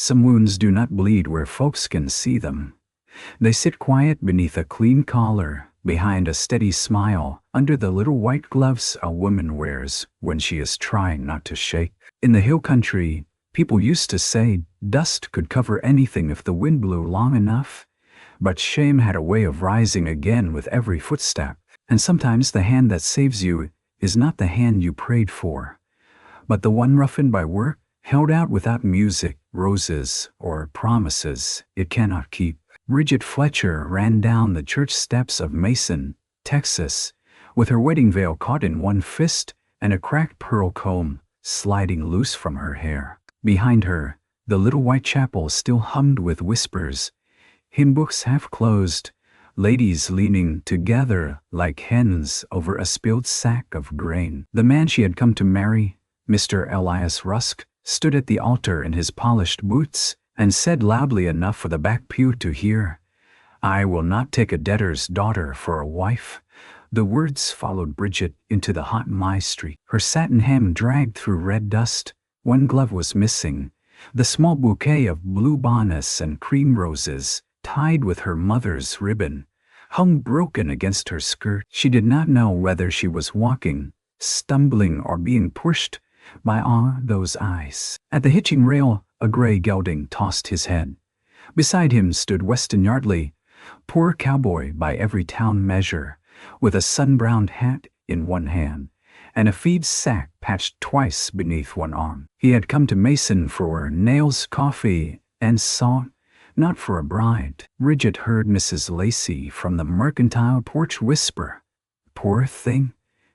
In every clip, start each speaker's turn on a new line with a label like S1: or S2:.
S1: Some wounds do not bleed where folks can see them. They sit quiet beneath a clean collar, behind a steady smile, under the little white gloves a woman wears when she is trying not to shake. In the hill country, people used to say dust could cover anything if the wind blew long enough. But shame had a way of rising again with every footstep, and sometimes the hand that saves you is not the hand you prayed for, but the one roughened by work, held out without music, roses, or promises it cannot keep. Bridget Fletcher ran down the church steps of Mason, Texas, with her wedding veil caught in one fist and a cracked pearl comb sliding loose from her hair. Behind her, the little white chapel still hummed with whispers, hymn books half closed, ladies leaning together like hens over a spilled sack of grain. The man she had come to marry, Mr. Elias Rusk, stood at the altar in his polished boots and said loudly enough for the back pew to hear, "I will not take a debtor's daughter for a wife." The words followed Bridget into the hot May street. Her satin hem dragged through red dust. One glove was missing. The small bouquet of blue bonnets and cream roses, tied with her mother's ribbon, hung broken against her skirt. She did not know whether she was walking, stumbling, or being pushed by those eyes. At the hitching rail, a gray gelding tossed his head. Beside him stood Weston Yardley, poor cowboy by every town measure, with a sun-browned hat in one hand and a feed sack patched twice beneath one arm. He had come to Mason for nails, coffee, and salt, not for a bride. Bridget heard Mrs. Lacey from the mercantile porch whisper, "Poor thing,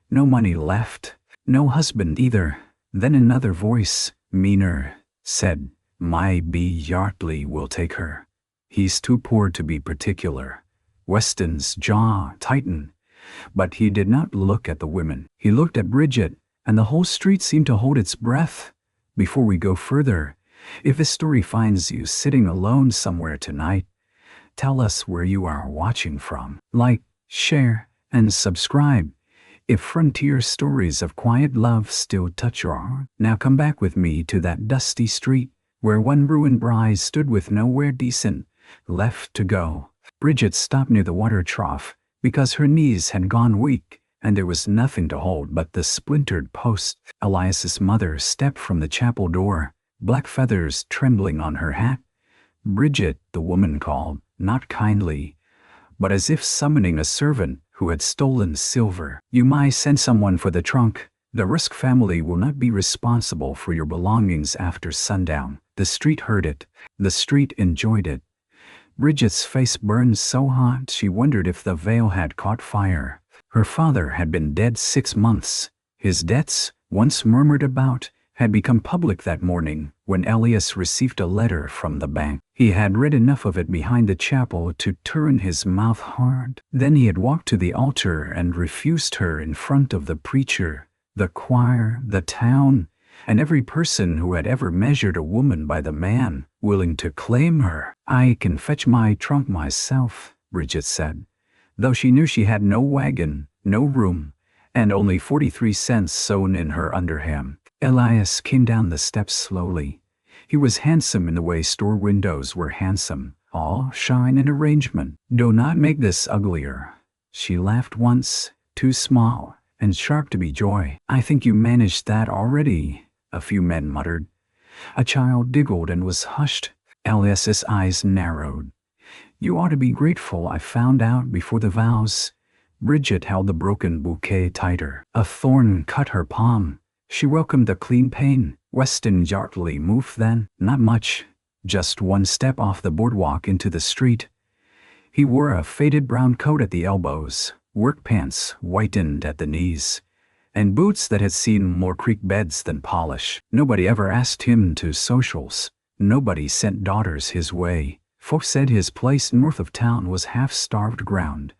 S1: no money left, no husband either." Then another voice, meaner, said, "My B. Yardley will take her. He's too poor to be particular." Weston's jaw tightened, but he did not look at the women. He looked at Bridget, and the whole street seemed to hold its breath. Before we go further, if this story finds you sitting alone somewhere tonight, tell us where you are watching from. Like, share, and subscribe if frontier stories of quiet love still touch your heart. Now come back with me to that dusty street where one ruined bride stood with nowhere decent left to go. Bridget stopped near the water trough because her knees had gone weak and there was nothing to hold but the splintered post. Elias's mother stepped from the chapel door, black feathers trembling on her hat. "Bridget," the woman called, not kindly, but as if summoning a servant who had stolen silver. "You might send someone for the trunk. The Rusk family will not be responsible for your belongings after sundown." The street heard it. The street enjoyed it. Bridget's face burned so hot she wondered if the veil had caught fire. Her father had been dead 6 months. His debts, once murmured about, had become public that morning when Elias received a letter from the bank. He had read enough of it behind the chapel to turn his mouth hard. Then he had walked to the altar and refused her in front of the preacher, the choir, the town, and every person who had ever measured a woman by the man willing to claim her. "I can fetch my trunk myself," Bridget said, though she knew she had no wagon, no room, and only 43 cents sewn in her underhem. Elias came down the steps slowly. He was handsome in the way store windows were handsome, all shine and arrangement. "Do not make this uglier." She laughed once, too small and sharp to be joy. "I think you managed that already," a few men muttered. A child giggled and was hushed. Elias's eyes narrowed. "You ought to be grateful I found out before the vows." Bridget held the broken bouquet tighter. A thorn cut her palm. She welcomed the clean pain. Weston Yardley moved then. Not much. Just one step off the boardwalk into the street. He wore a faded brown coat at the elbows, work pants whitened at the knees, and boots that had seen more creek beds than polish. Nobody ever asked him to socials. Nobody sent daughters his way. Folks said his place north of town was half-starved ground,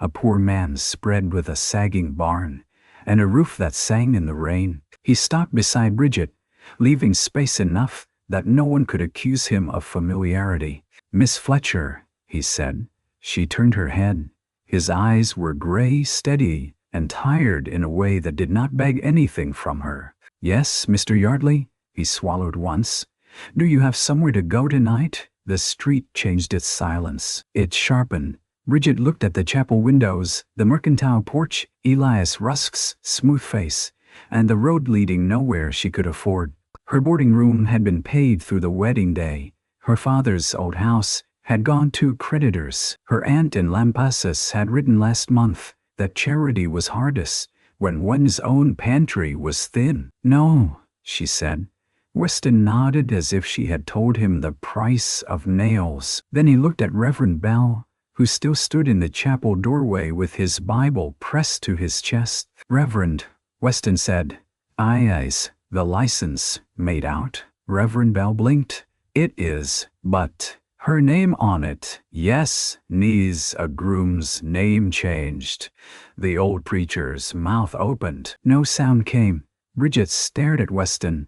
S1: a poor man's spread with a sagging barn, and a roof that sang in the rain. He stopped beside Bridget, leaving space enough that no one could accuse him of familiarity. "Miss Fletcher," he said. She turned her head. His eyes were gray, steady, and tired in a way that did not beg anything from her. "Yes, Mr. Yardley?" He swallowed once. "Do you have somewhere to go tonight?" The street changed its silence. It sharpened. Bridget looked at the chapel windows, the mercantile porch, Elias Rusk's smooth face, and the road leading nowhere she could afford. Her boarding room had been paid through the wedding day. Her father's old house had gone to creditors. Her aunt in Lampasas had written last month that charity was hardest when one's own pantry was thin. "No," she said. Weston nodded as if she had told him the price of nails. Then he looked at Reverend Bell, who still stood in the chapel doorway with his Bible pressed to his chest. "Reverend," Weston said. "Is the license made out?" Reverend Bell blinked. "It is, but her name on it." "Yes, needs a groom's name changed." The old preacher's mouth opened. No sound came. Bridget stared at Weston.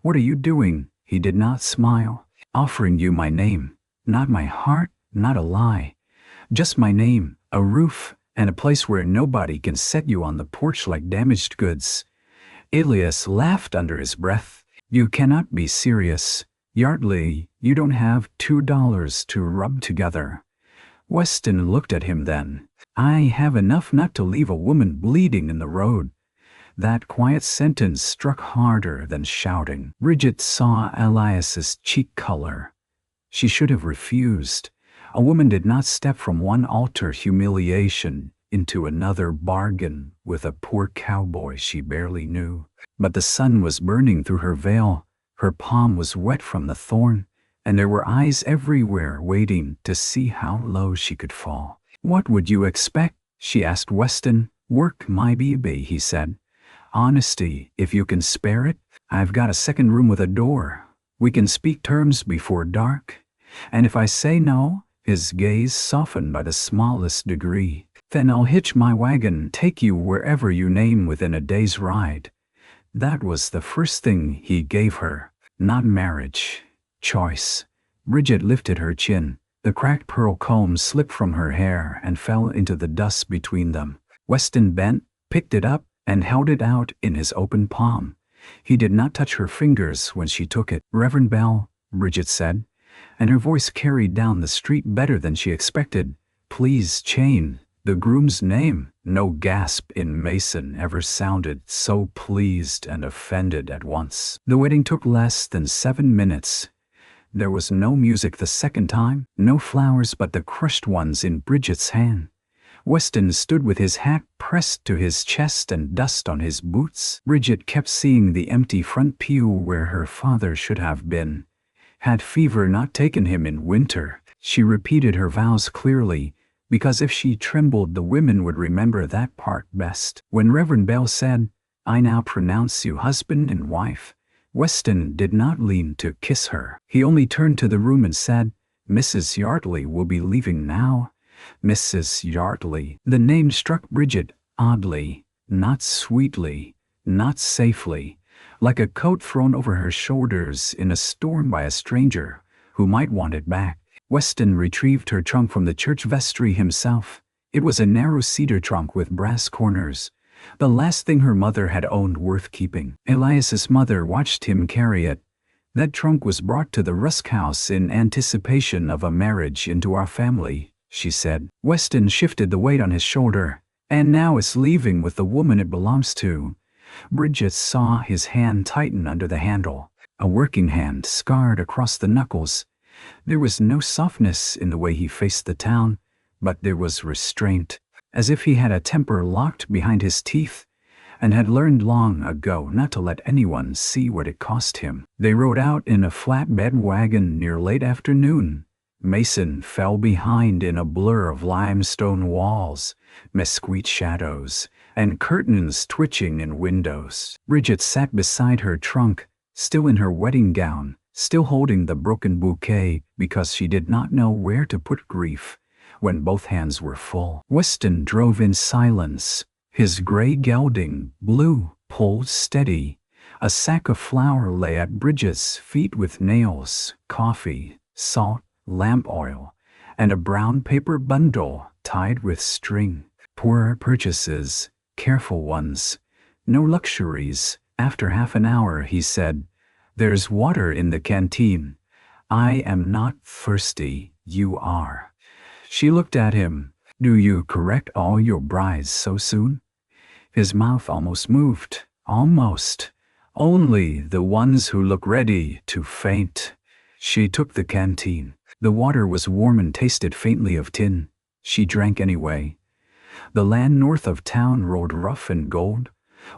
S1: "What are you doing?" He did not smile. "Offering you my name. Not my heart, not a lie. Just my name, a roof, and a place where nobody can set you on the porch like damaged goods." Elias laughed under his breath. "You cannot be serious. Yardley, you don't have $2 to rub together." Weston looked at him then. "I have enough not to leave a woman bleeding in the road." That quiet sentence struck harder than shouting. Bridget saw Elias's cheek color. She should have refused. A woman did not step from one altar humiliation into another bargain with a poor cowboy she barely knew. But the sun was burning through her veil. Her palm was wet from the thorn, and there were eyes everywhere waiting to see how low she could fall. "What would you expect?" she asked Weston. "Work, my baby," he said. "Honesty, if you can spare it. I've got a second room with a door. We can speak terms before dark. And if I say no," his gaze softened by the smallest degree, "then I'll hitch my wagon, take you wherever you name within a day's ride." That was the first thing he gave her. Not marriage. Choice. Bridget lifted her chin. The cracked pearl comb slipped from her hair and fell into the dust between them. Weston bent, picked it up, and held it out in his open palm. He did not touch her fingers when she took it. "Reverend Bell," Bridget said, and her voice carried down the street better than she expected. "Please chain the groom's name." No gasp in Mason ever sounded so pleased and offended at once. The wedding took less than 7 minutes. There was no music the second time, no flowers but the crushed ones in Bridget's hand. Weston stood with his hat pressed to his chest and dust on his boots. Bridget kept seeing the empty front pew where her father should have been. Had fever not taken him in winter? She repeated her vows clearly, because if she trembled the women would remember that part best. When Reverend Bell said, "I now pronounce you husband and wife," Weston did not lean to kiss her. He only turned to the room and said, "Mrs. Yardley will be leaving now." Mrs. Yardley. The name struck Bridget oddly, not sweetly, not safely, like a coat thrown over her shoulders in a storm by a stranger who might want it back. Weston retrieved her trunk from the church vestry himself. It was a narrow cedar trunk with brass corners, the last thing her mother had owned worth keeping. Elias's mother watched him carry it. "That trunk was brought to the Rusk house in anticipation of a marriage into our family," she said. Weston shifted the weight on his shoulder. "And now it's leaving with the woman it belongs to." Bridget saw his hand tighten under the handle, a working hand scarred across the knuckles. There was no softness in the way he faced the town, but there was restraint, as if he had a temper locked behind his teeth and had learned long ago not to let anyone see what it cost him. They rode out in a flatbed wagon near late afternoon. Mason fell behind in a blur of limestone walls, mesquite shadows, and curtains twitching in windows. Bridget sat beside her trunk, still in her wedding gown, still holding the broken bouquet because she did not know where to put grief when both hands were full. Weston drove in silence, his gray gelding, blue, pulled steady. A sack of flour lay at Bridget's feet with nails, coffee, salt, lamp oil, and a brown paper bundle tied with string. Poor purchases, careful ones, no luxuries. After half an hour he said, There's water in the canteen. I am not thirsty, you are. She looked at him. Do you correct all your brides so soon? His mouth almost moved. Almost. Only the ones who look ready to faint. She took the canteen. The water was warm and tasted faintly of tin. She drank anyway. The land north of town rolled rough and gold,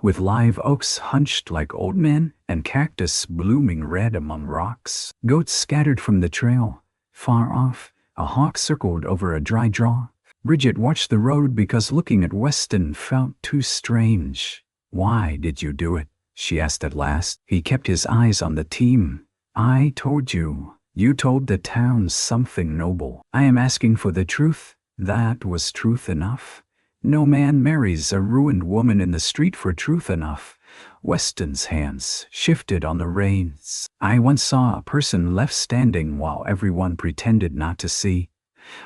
S1: with live oaks hunched like old men and cactus blooming red among rocks. Goats scattered from the trail. Far off, a hawk circled over a dry draw. Bridget watched the road because looking at Weston felt too strange. Why did you do it? She asked at last. He kept his eyes on the team. I told you. You told the town something noble. I am asking for the truth. That was truth enough. No man marries a ruined woman in the street for truth enough. Weston's hands shifted on the reins. I once saw a person left standing while everyone pretended not to see.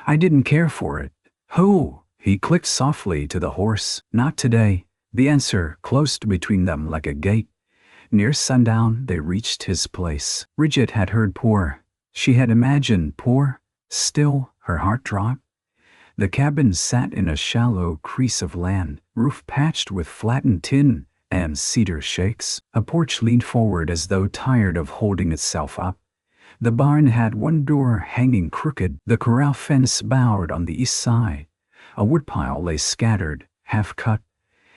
S1: I didn't care for it. Who? He clicked softly to the horse. Not today. The answer closed between them like a gate. Near sundown, they reached his place. Bridget had heard poor. She had imagined poor. Still, her heart dropped. The cabin sat in a shallow crease of land, roof patched with flattened tin and cedar shakes. A porch leaned forward as though tired of holding itself up. The barn had one door hanging crooked. The corral fence bowed on the east side. A woodpile lay scattered, half cut.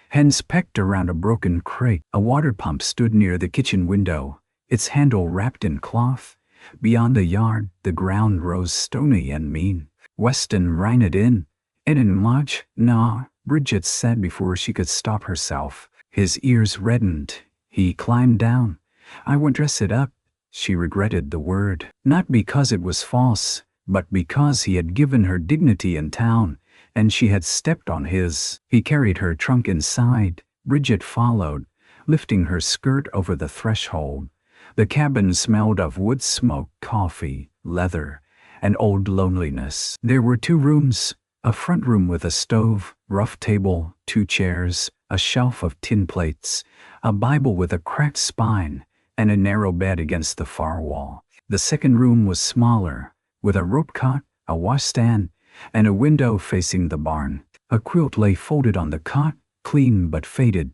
S1: Hens pecked around a broken crate. A water pump stood near the kitchen window, its handle wrapped in cloth. Beyond the yard, the ground rose stony and mean. Weston ran it in. It didn't much. Nah, Bridget said before she could stop herself. His ears reddened. He climbed down. I won't dress it up. She regretted the word. Not because it was false, but because he had given her dignity in town, and she had stepped on his. He carried her trunk inside. Bridget followed, lifting her skirt over the threshold. The cabin smelled of wood smoke, coffee, leather, and old loneliness. There were 2 rooms, a front room with a stove, rough table, 2 chairs, a shelf of tin plates, a Bible with a cracked spine, and a narrow bed against the far wall. The second room was smaller, with a rope cot, a washstand, and a window facing the barn. A quilt lay folded on the cot, clean but faded.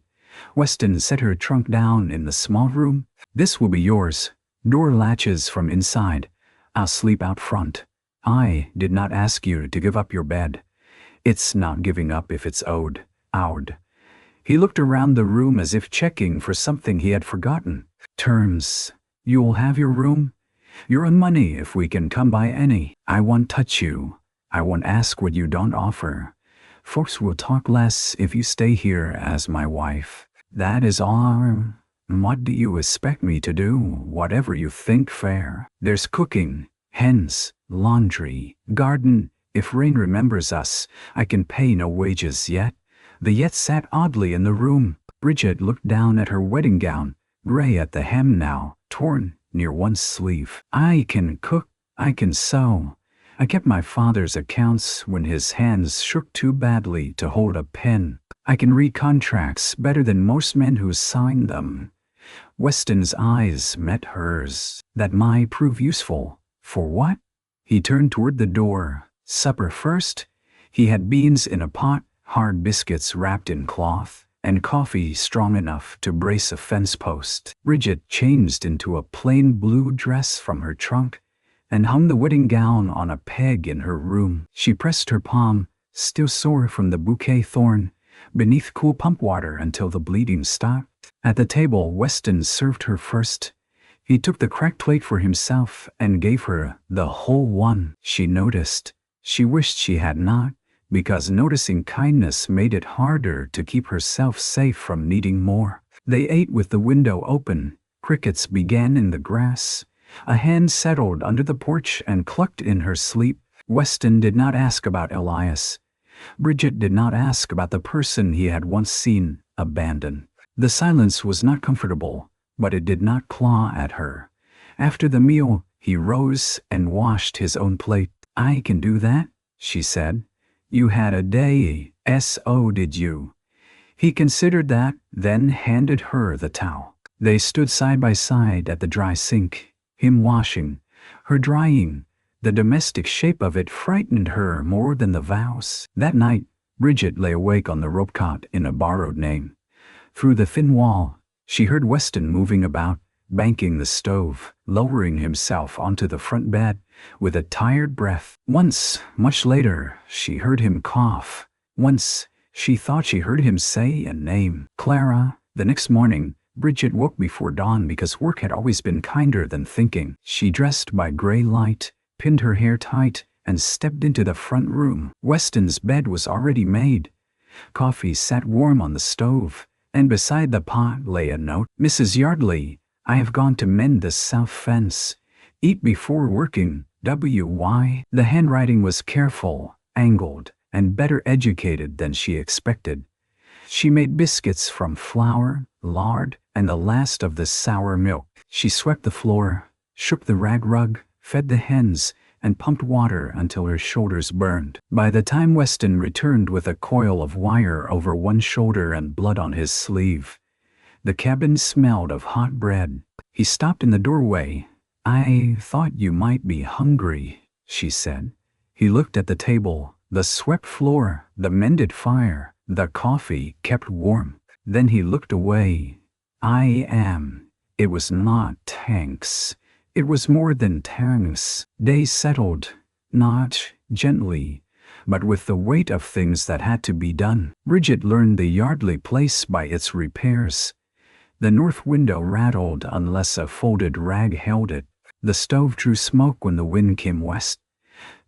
S1: Weston set her trunk down in the small room. This will be yours. Door latches from inside. I'll sleep out front. I did not ask you to give up your bed. It's not giving up if it's owed. He looked around the room as if checking for something he had forgotten. Terms. You'll have your room. Your own money if we can come by any. I won't touch you. I won't ask what you don't offer. Folks will talk less if you stay here as my wife. That is all. What do you expect me to do? Whatever you think fair. There's cooking, hens, laundry, garden. If Rain remembers us, I can pay no wages yet. The yet sat oddly in the room. Bridget looked down at her wedding gown, gray at the hem now, torn near one sleeve. I can cook. I can sew. I kept my father's accounts when his hands shook too badly to hold a pen. I can read contracts better than most men who sign them. Weston's eyes met hers. That might prove useful. For what? He turned toward the door. Supper first. He had beans in a pot, hard biscuits wrapped in cloth, and coffee strong enough to brace a fence post. Bridget changed into a plain blue dress from her trunk and hung the wedding gown on a peg in her room. She pressed her palm, still sore from the bouquet thorn, beneath cool pump water until the bleeding stopped. At the table, Weston served her first. He took the cracked plate for himself and gave her the whole one. She noticed. She wished she had not, because noticing kindness made it harder to keep herself safe from needing more. They ate with the window open. Crickets began in the grass. A hen settled under the porch and clucked in her sleep. Weston did not ask about Elias. Bridget did not ask about the person he had once seen abandoned. The silence was not comfortable, but it did not claw at her. After the meal, he rose and washed his own plate. I can do that, she said. You had a day, so did you. He considered that, then handed her the towel. They stood side by side at the dry sink, him washing, her drying. The domestic shape of it frightened her more than the vows. That night, Bridget lay awake on the rope cot in a borrowed name. Through the thin wall, she heard Weston moving about, banking the stove, lowering himself onto the front bed with a tired breath. Once, much later, she heard him cough. Once, she thought she heard him say a name. Clara. The next morning, Bridget woke before dawn because work had always been kinder than thinking. She dressed by gray light, pinned her hair tight, and stepped into the front room. Weston's bed was already made. Coffee sat warm on the stove, and beside the pot lay a note. Mrs. Yardley, I have gone to mend the south fence. Eat before working. W.Y. The handwriting was careful, angled, and better educated than she expected. She made biscuits from flour, lard, and the last of the sour milk. She swept the floor, shook the rag rug, fed the hens, and pumped water until her shoulders burned. By the time Weston returned with a coil of wire over one shoulder and blood on his sleeve, the cabin smelled of hot bread. He stopped in the doorway. I thought you might be hungry, she said. He looked at the table, the swept floor, the mended fire, the coffee kept warm. Then he looked away. I am. It was not thanks. It was more than thanks. Days settled, not gently, but with the weight of things that had to be done. Bridget learned the Yardley place by its repairs. The north window rattled unless a folded rag held it. The stove drew smoke when the wind came west.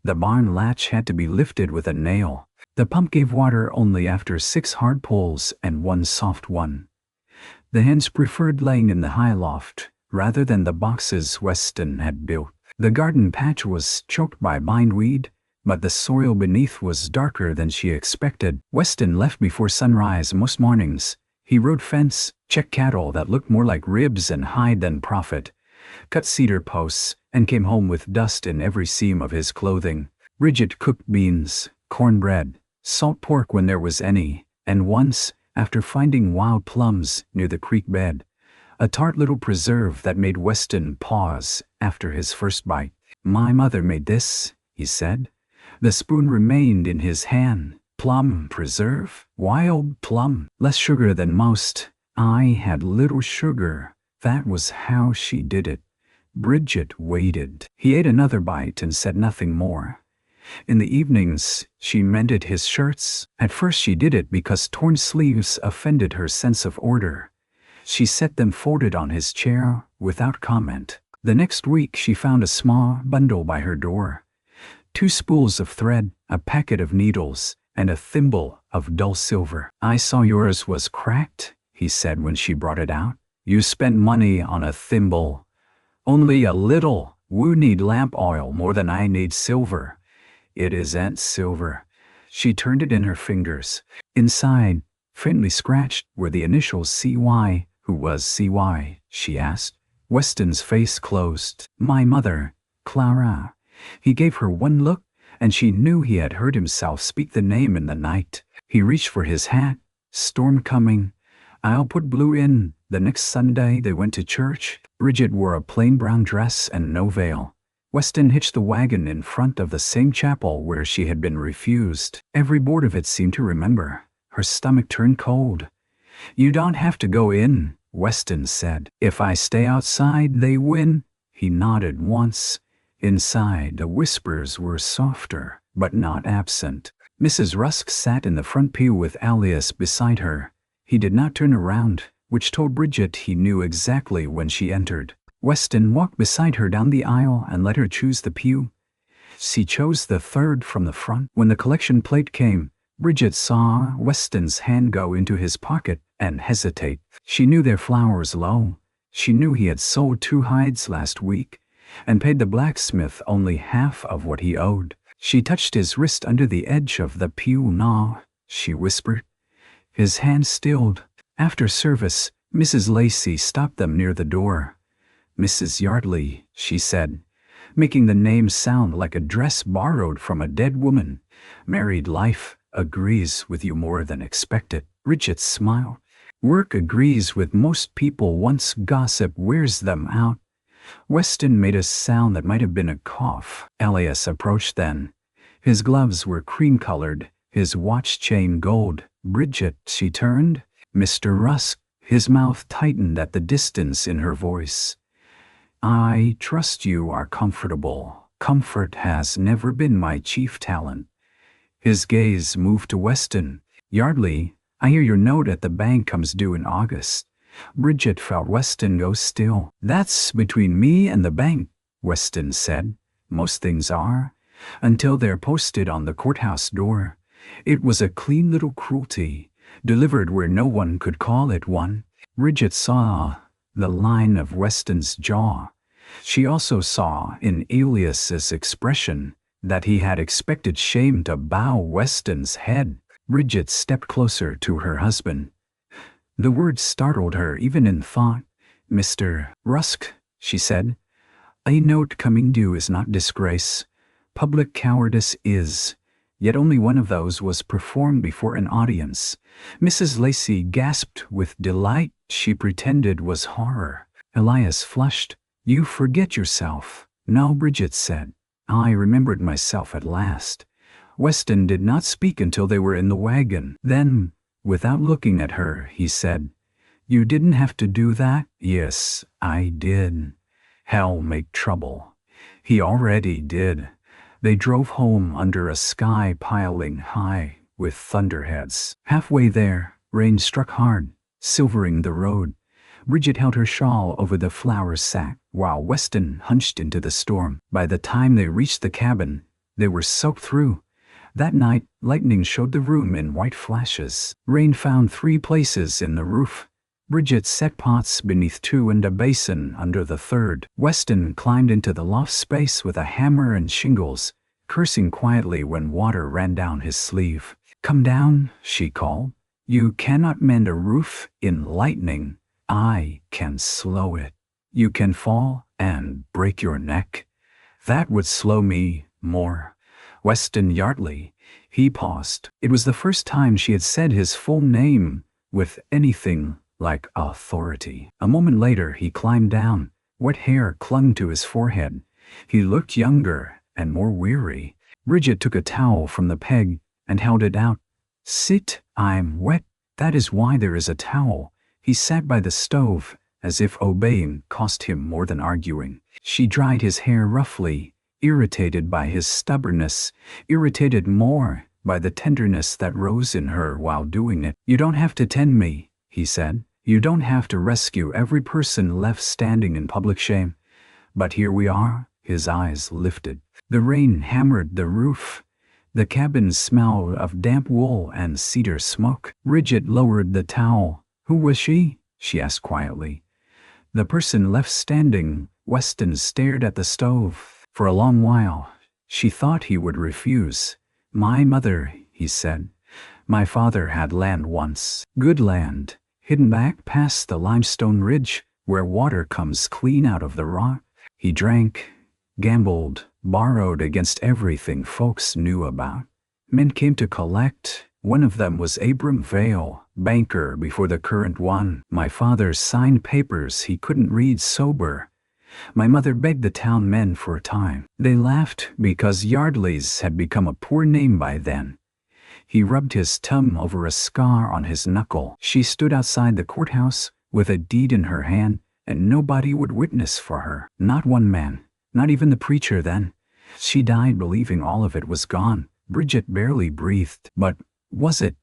S1: The barn latch had to be lifted with a nail. The pump gave water only after 6 hard pulls and 1 soft one. The hens preferred laying in the high loft rather than the boxes Weston had built. The garden patch was choked by bindweed, but the soil beneath was darker than she expected. Weston left before sunrise most mornings. He rode fence, checked cattle that looked more like ribs and hide than profit, cut cedar posts, and came home with dust in every seam of his clothing. Bridget cooked beans, cornbread, salt pork when there was any, and once, after finding wild plums near the creek bed, a tart little preserve that made Weston pause after his first bite. My mother made this, he said. The spoon remained in his hand. Plum preserve? Wild plum. Less sugar than most. I had little sugar. That was how she did it. Bridget waited. He ate another bite and said nothing more. In the evenings, she mended his shirts. At first she did it because torn sleeves offended her sense of order. She set them folded on his chair without comment. The next week she found a small bundle by her door. 2 spools of thread, a packet of needles, and a thimble of dull silver. I saw yours was cracked, he said when she brought it out. You spent money on a thimble. Only a little. We need lamp oil more than I need silver. It isn't silver. She turned it in her fingers. Inside, faintly scratched, were the initials C.Y. Who was C.Y., she asked. Weston's face closed. My mother, Clara. He gave her one look, and she knew he had heard himself speak the name in the night. He reached for his hat. Storm coming. I'll put blue in. The next Sunday they went to church. Bridget wore a plain brown dress and no veil. Weston hitched the wagon in front of the same chapel where she had been refused. Every board of it seemed to remember. Her stomach turned cold. You don't have to go in, Weston said. If I stay outside, they win. He nodded once. Inside, the whispers were softer, but not absent. Mrs. Rusk sat in the front pew with Alias beside her. He did not turn around, which told Bridget he knew exactly when she entered. Weston walked beside her down the aisle and let her choose the pew. She chose the third from the front. When the collection plate came, Bridget saw Weston's hand go into his pocket and hesitate. She knew their flowers low. She knew he had sold 2 hides last week and paid the blacksmith only half of what he owed. She touched his wrist under the edge of the pew. "No," she whispered. His hand stilled. After service, Mrs. Lacey stopped them near the door. Mrs. Yardley, she said, making the name sound like a dress borrowed from a dead woman. Married life agrees with you more than expected. Bridget smiled. Work agrees with most people once gossip wears them out. Weston made a sound that might have been a cough. Elias approached then. His gloves were cream-colored, his watch chain gold. "Bridget," she turned. "Mr. Rusk." His mouth tightened at the distance in her voice. "I trust you are comfortable. Comfort has never been my chief talent." His gaze moved to Weston. "Yardley, I hear your note at the bank comes due in August." Bridget felt Weston go still. "That's between me and the bank," Weston said. "Most things are, until they're posted on the courthouse door." It was a clean little cruelty, delivered where no one could call it one. Bridget saw the line of Weston's jaw. She also saw in Elias's expression that he had expected shame to bow Weston's head. Bridget stepped closer to her husband. The word startled her even in thought. "Mr. Rusk," she said, "a note coming due is not disgrace. Public cowardice is." Yet only one of those was performed before an audience. Mrs. Lacey gasped with delight she pretended was horror. Elias flushed. "You forget yourself." "No," Bridget said. "I remembered myself at last." Weston did not speak until they were in the wagon. Then, without looking at her, he said, "You didn't have to do that?" "Yes, I did. Hell make trouble." He already did. They drove home under a sky piling high with thunderheads. Halfway there, rain struck hard, silvering the road. Bridget held her shawl over the flour sack while Weston hunched into the storm. By the time they reached the cabin, they were soaked through. That night, lightning showed the room in white flashes. Rain found 3 places in the roof. Bridget set pots beneath 2 and a basin under the 3rd. Weston climbed into the loft space with a hammer and shingles, cursing quietly when water ran down his sleeve. "Come down," she called. "You cannot mend a roof in lightning. I can slow it. You can fall and break your neck. That would slow me more. Weston Yardley." He paused. It was the first time she had said his full name with anything like authority. A moment later, he climbed down. Wet hair clung to his forehead. He looked younger and more weary. Bridget took a towel from the peg and held it out. "Sit, I'm wet." "That is why there is a towel." He sat by the stove, as if obeying cost him more than arguing. She dried his hair roughly, irritated by his stubbornness, irritated more by the tenderness that rose in her while doing it. "You don't have to tend me," he said. "You don't have to rescue every person left standing in public shame. But here we are." His eyes lifted. The rain hammered the roof. The cabin smelled of damp wool and cedar smoke. Bridget lowered the towel. "Who was she?" she asked quietly. "The person left standing." Weston stared at the stove. For a long while, she thought he would refuse. "My mother," he said. "My father had land once. Good land, hidden back past the limestone ridge where water comes clean out of the rock. He drank, gambled, borrowed against everything folks knew about. Men came to collect. One of them was Abram Vale, banker before the current one. My father signed papers he couldn't read sober. My mother begged the town men for a time. They laughed because Yardley's had become a poor name by then." He rubbed his thumb over a scar on his knuckle. "She stood outside the courthouse with a deed in her hand, and nobody would witness for her. Not one man, not even the preacher then. She died believing all of it was gone." Bridget barely breathed. "But was it?"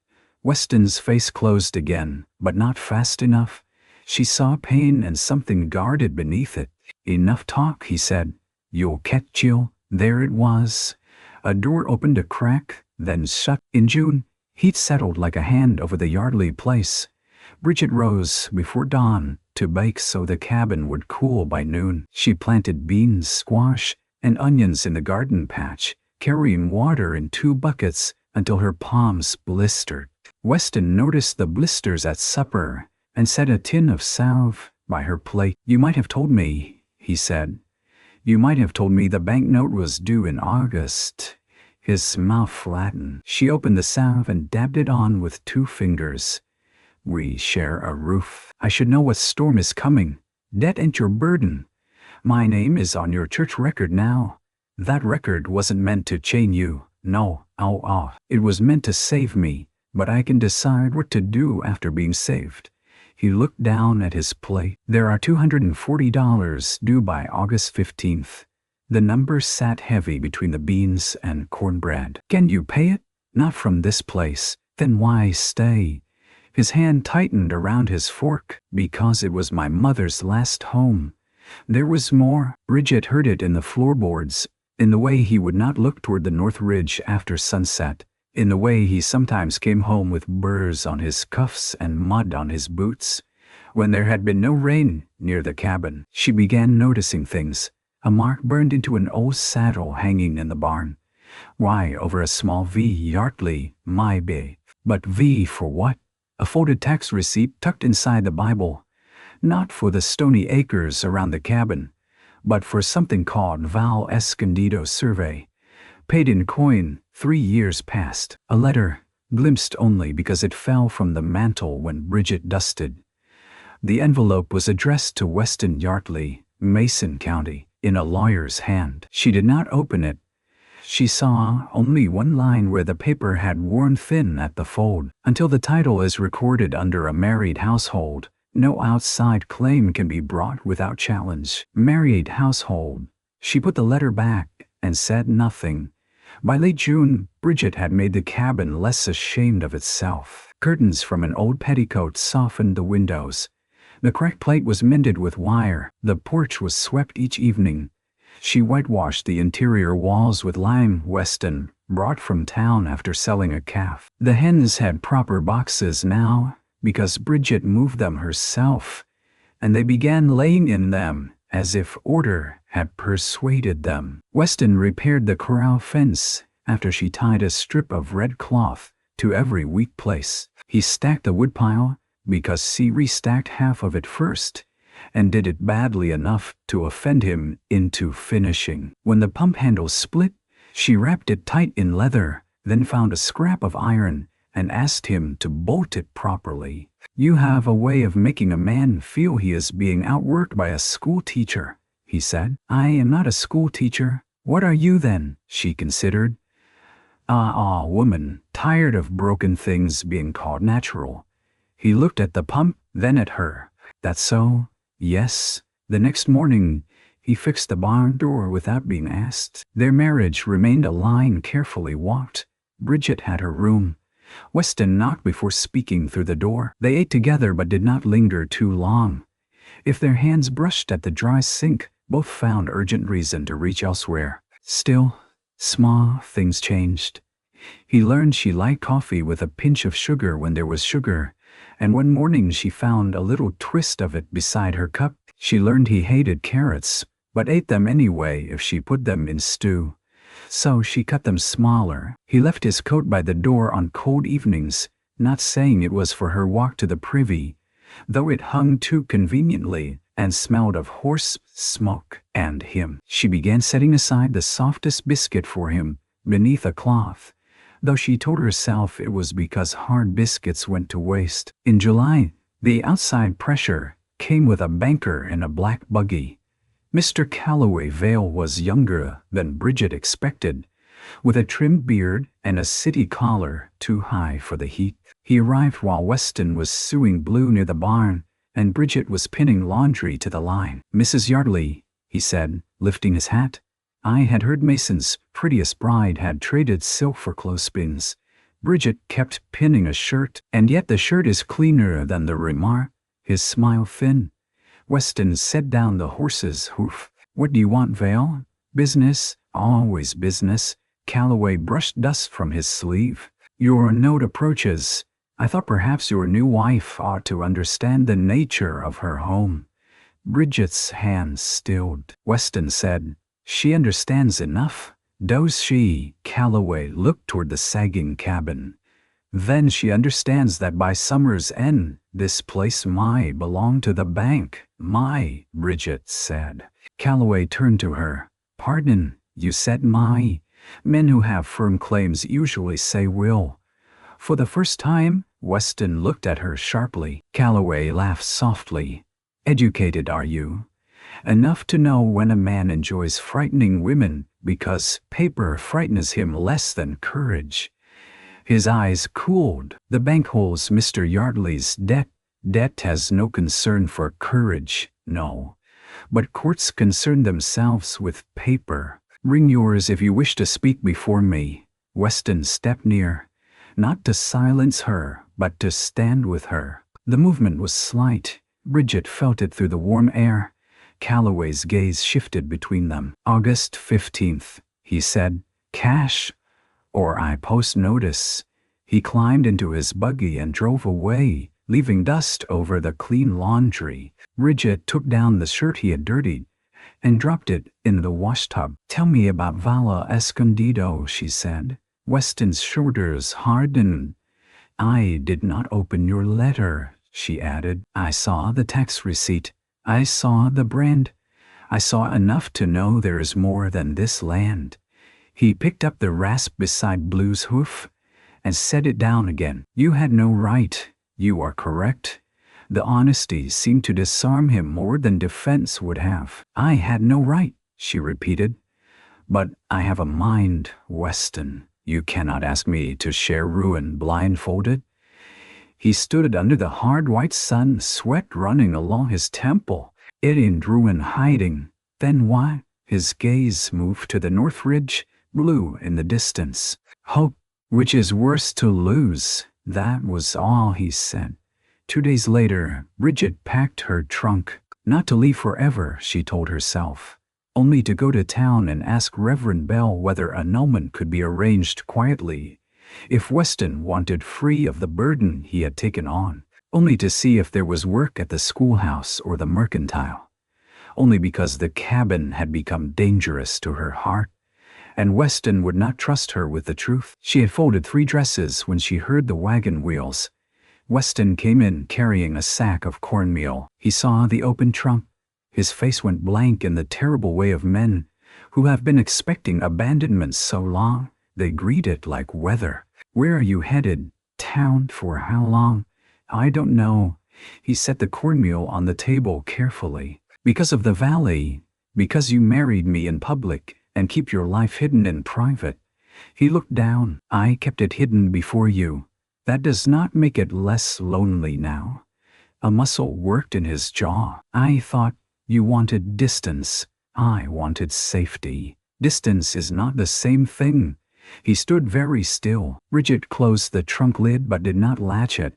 S1: Weston's face closed again, but not fast enough. She saw pain and something guarded beneath it. "Enough talk," he said. "You'll catch you." There it was. A door opened a crack, then shut. In June, heat settled like a hand over the Yardley place. Bridget rose before dawn to bake so the cabin would cool by noon. She planted beans, squash, and onions in the garden patch, carrying water in 2 buckets until her palms blistered. Weston noticed the blisters at supper and set a tin of salve by her plate. "You might have told me," he said. "You might have told me the banknote was due in August." His mouth flattened. She opened the salve and dabbed it on with 2 fingers. We share a roof. I should know what storm is coming. Debt ain't your burden. My name is on your church record now. That record wasn't meant to chain you. No, it was meant to save me, but I can decide what to do after being saved. He looked down at his plate. There are $240 due by August 15th. The number sat heavy between the beans and cornbread. Can you pay it? Not from this place. Then why stay? His hand tightened around his fork. Because it was my mother's last home. There was more. Bridget heard it in the floorboards, in the way he would not look toward the North Ridge after sunset, in the way he sometimes came home with burrs on his cuffs and mud on his boots. When there had been no rain near the cabin, she began noticing things. A mark burned into an old saddle hanging in the barn. Why, over a small V, Yardley, my bay. But V for what? A folded tax receipt tucked inside the Bible. Not for the stony acres around the cabin, but for something called Val Escondido Survey. Paid in coin, 3 years past. A letter, glimpsed only because it fell from the mantel when Bridget dusted. The envelope was addressed to Weston Yardley, Mason County, in a lawyer's hand. She did not open it. She saw only one line where the paper had worn thin at the fold. Until the title is recorded under a married household, no outside claim can be brought without challenge. Married household. She put the letter back and said nothing. By late June, Bridget had made the cabin less ashamed of itself. Curtains from an old petticoat softened the windows. The cracked plate was mended with wire. The porch was swept each evening. She whitewashed the interior walls with lime Weston brought from town after selling a calf. The hens had proper boxes now, because Bridget moved them herself, and they began laying in them as if order had persuaded them. Weston repaired the corral fence after she tied a strip of red cloth to every weak place. He stacked the woodpile because she restacked half of it first, and did it badly enough to offend him into finishing. When the pump handle split, she wrapped it tight in leather, then found a scrap of iron and asked him to bolt it properly. You have a way of making a man feel he is being outworked by a school teacher, he said. I am not a school teacher. What are you then? She considered. Woman, tired of broken things being called natural. He looked at the pump, then at her. That's so? Yes. The next morning, he fixed the barn door without being asked. Their marriage remained a line carefully walked. Bridget had her room. Weston knocked before speaking through the door. They ate together but did not linger too long. If their hands brushed at the dry sink, both found urgent reason to reach elsewhere. Still, small things changed. He learned she liked coffee with a pinch of sugar when there was sugar, and one morning she found a little twist of it beside her cup. She learned he hated carrots, but ate them anyway if she put them in stew. So she cut them smaller. He left his coat by the door on cold evenings, not saying it was for her walk to the privy, though it hung too conveniently and smelled of horse smoke and him. She began setting aside the softest biscuit for him beneath a cloth, though she told herself it was because hard biscuits went to waste. In July, the outside pressure came with a banker in a black buggy. Mr. Calloway Vale was younger than Bridget expected, with a trimmed beard and a city collar too high for the heat. He arrived while Weston was sewing blue near the barn, and Bridget was pinning laundry to the line. Mrs. Yardley, he said, lifting his hat. I had heard Mason's prettiest bride had traded silk for clothespins. Bridget kept pinning a shirt, and yet the shirt is cleaner than the remark. His smile thin. Weston set down the horse's hoof. What do you want, Vale? Business? Always business. Calloway brushed dust from his sleeve. Your note approaches. I thought perhaps your new wife ought to understand the nature of her home. Bridget's hands stilled. Weston said, She understands enough. Does she? Calloway looked toward the sagging cabin. Then she understands that by summer's end, this place might belong to the bank. My, Bridget said. Calloway turned to her. Pardon, you said my. Men who have firm claims usually say will. For the first time, Weston looked at her sharply. Calloway laughed softly. Educated, are you? Enough to know when a man enjoys frightening women because paper frightens him less than courage. His eyes cooled. The bank holds Mr. Yardley's debt. Debt has no concern for courage, no. But courts concern themselves with paper. Ring yours if you wish to speak before me. Weston stepped near, not to silence her, but to stand with her. The movement was slight. Bridget felt it through the warm air. Calloway's gaze shifted between them. August 15th, he said. Cash, or I post notice. He climbed into his buggy and drove away, leaving dust over the clean laundry. Bridget took down the shirt he had dirtied and dropped it in the washtub. Tell me about Vala Escondido, she said. Weston's shoulders hardened. I did not open your letter, she added. I saw the tax receipt. I saw the brand. I saw enough to know there is more than this land. He picked up the rasp beside Blue's hoof and set it down again. You had no right. You are correct. The honesty seemed to disarm him more than defense would have. I had no right, she repeated. But I have a mind, Weston. You cannot ask me to share ruin blindfolded. He stood under the hard white sun, sweat running along his temple. It in ruin hiding. Then why? His gaze moved to the north ridge, blue in the distance. Hope, which is worse to lose. That was all he said. 2 days later, Bridget packed her trunk. Not to leave forever, she told herself. Only to go to town and ask Reverend Bell whether annulment could be arranged quietly. If Weston wanted free of the burden he had taken on. Only to see if there was work at the schoolhouse or the mercantile. Only because the cabin had become dangerous to her heart. And Weston would not trust her with the truth. She had folded 3 dresses when she heard the wagon wheels. Weston came in carrying a sack of cornmeal. He saw the open trunk. His face went blank in the terrible way of men who have been expecting abandonment so long they greet it like weather. Where are you headed? Town? For how long? I don't know. He set the cornmeal on the table carefully. Because of the valley. Because you married me in public and keep your life hidden in private. He looked down. I kept it hidden before you. That does not make it less lonely now. A muscle worked in his jaw. I thought you wanted distance. I wanted safety. Distance is not the same thing. He stood very still. Bridget closed the trunk lid but did not latch it.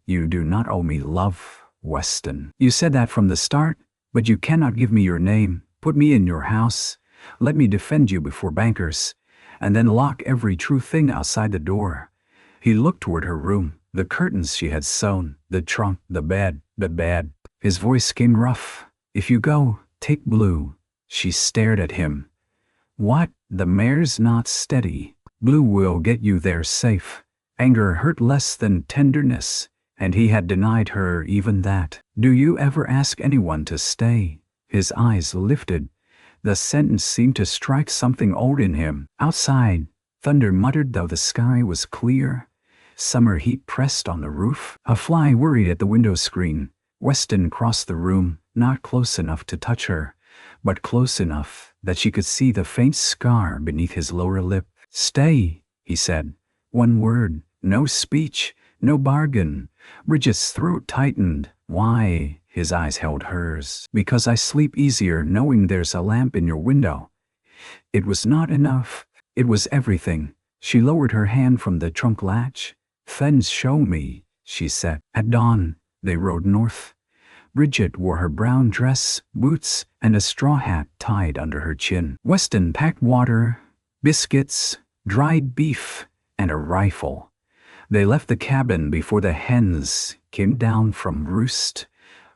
S1: You do not owe me love, Weston. You said that from the start, but you cannot give me your name. Put me in your house. Let me defend you before bankers, and then lock every true thing outside the door. He looked toward her room, the curtains she had sewn, the trunk, the bed. His voice came rough. If you go, take Blue. She stared at him. What? The mare's not steady. Blue will get you there safe. Anger hurt less than tenderness, and he had denied her even that. Do you ever ask anyone to stay? His eyes lifted. The sentence seemed to strike something old in him. Outside, thunder muttered though the sky was clear. Summer heat pressed on the roof. A fly worried at the window screen. Weston crossed the room, not close enough to touch her, but close enough that she could see the faint scar beneath his lower lip. Stay, he said. One word, no speech, no bargain. Bridget's throat tightened. Why? His eyes held hers. Because I sleep easier knowing there's a lamp in your window. It was not enough. It was everything. She lowered her hand from the trunk latch. Then show me, she said. At dawn, they rode north. Bridget wore her brown dress, boots, and a straw hat tied under her chin. Weston packed water, biscuits, dried beef, and a rifle. They left the cabin before the hens came down from roost,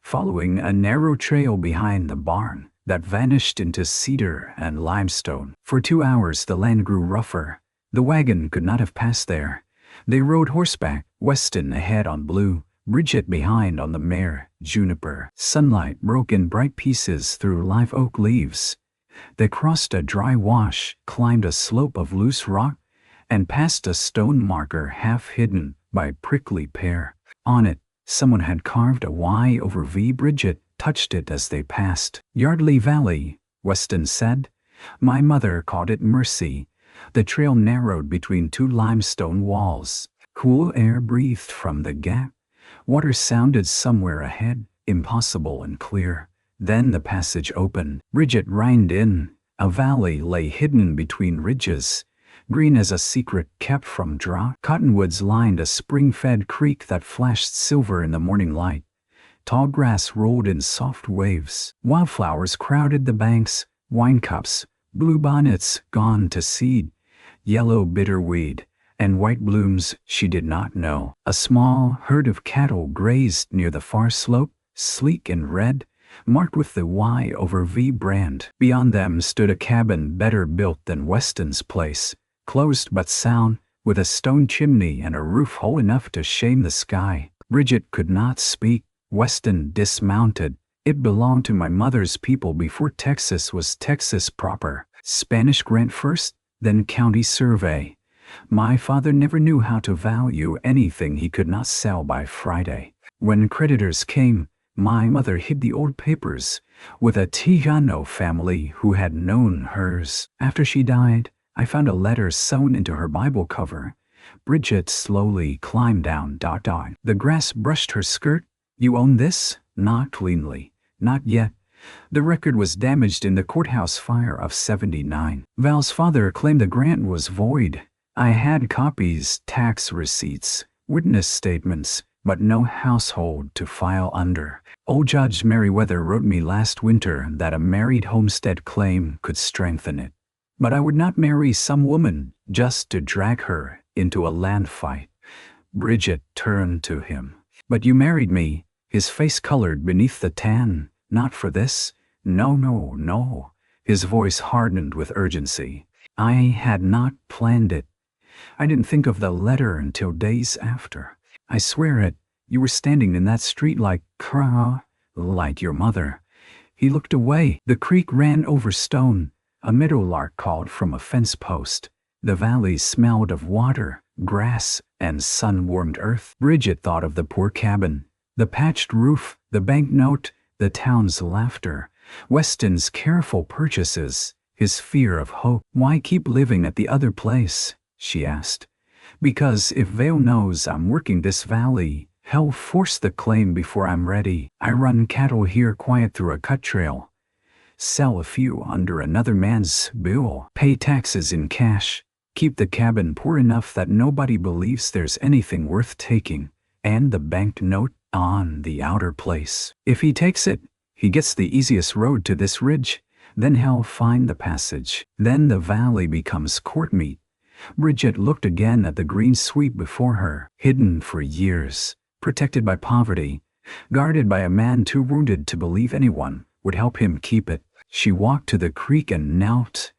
S1: following a narrow trail behind the barn that vanished into cedar and limestone. For 2 hours the land grew rougher. The wagon could not have passed there. They rode horseback, Weston ahead on Blue, Bridget behind on the mare, Juniper. Sunlight broke in bright pieces through live oak leaves. They crossed a dry wash, climbed a slope of loose rock, and passed a stone marker half hidden by prickly pear. On it, someone had carved a Y over V. Bridget touched it as they passed. Yardley Valley, Weston said. My mother called it Mercy. The trail narrowed between two limestone walls. Cool air breathed from the gap. Water sounded somewhere ahead, impossible and clear. Then the passage opened. Bridget reined in. A valley lay hidden between ridges, green as a secret kept from drought. Cottonwoods lined a spring-fed creek that flashed silver in the morning light. Tall grass rolled in soft waves. Wildflowers crowded the banks, wine cups, blue bonnets gone to seed, yellow bitterweed, and white blooms she did not know. A small herd of cattle grazed near the far slope, sleek and red, marked with the Y over V brand. Beyond them stood a cabin better built than Weston's place, closed but sound, with a stone chimney and a roof hole enough to shame the sky. Bridget could not speak. Weston dismounted. It belonged to my mother's people before Texas was Texas proper. Spanish grant first, then county survey. My father never knew how to value anything he could not sell by Friday. When creditors came, my mother hid the old papers with a Tejano family who had known hers. After she died, I found a letter sewn into her Bible cover. Bridget slowly climbed down. The grass brushed her skirt. You own this? Not cleanly. Not yet. The record was damaged in the courthouse fire of '79. Val's father claimed the grant was void. I had copies, tax receipts, witness statements, but no household to file under. Old Judge Merriweather wrote me last winter that a married homestead claim could strengthen it. But I would not marry some woman just to drag her into a land fight. Bridget turned to him. But you married me. His face colored beneath the tan. Not for this? No, no, no. His voice hardened with urgency. I had not planned it. I didn't think of the letter until days after. I swear it. You were standing in that street like your mother. He looked away. The creek ran over stone. A meadowlark called from a fence post. The valley smelled of water, grass, and sun-warmed earth. Bridget thought of the poor cabin, the patched roof, the banknote, the town's laughter, Weston's careful purchases, his fear of hope. Why keep living at the other place? She asked. Because if Vale knows I'm working this valley, he'll force the claim before I'm ready. I run cattle here quiet through a cut trail. Sell a few under another man's bill. Pay taxes in cash. Keep the cabin poor enough that nobody believes there's anything worth taking. And the banknote on the outer place. If he takes it, he gets the easiest road to this ridge. Then he'll find the passage. Then the valley becomes court meat. Bridget looked again at the green sweep before her, hidden for years, protected by poverty, guarded by a man too wounded to believe anyone would help him keep it. She walked to the creek and knelt.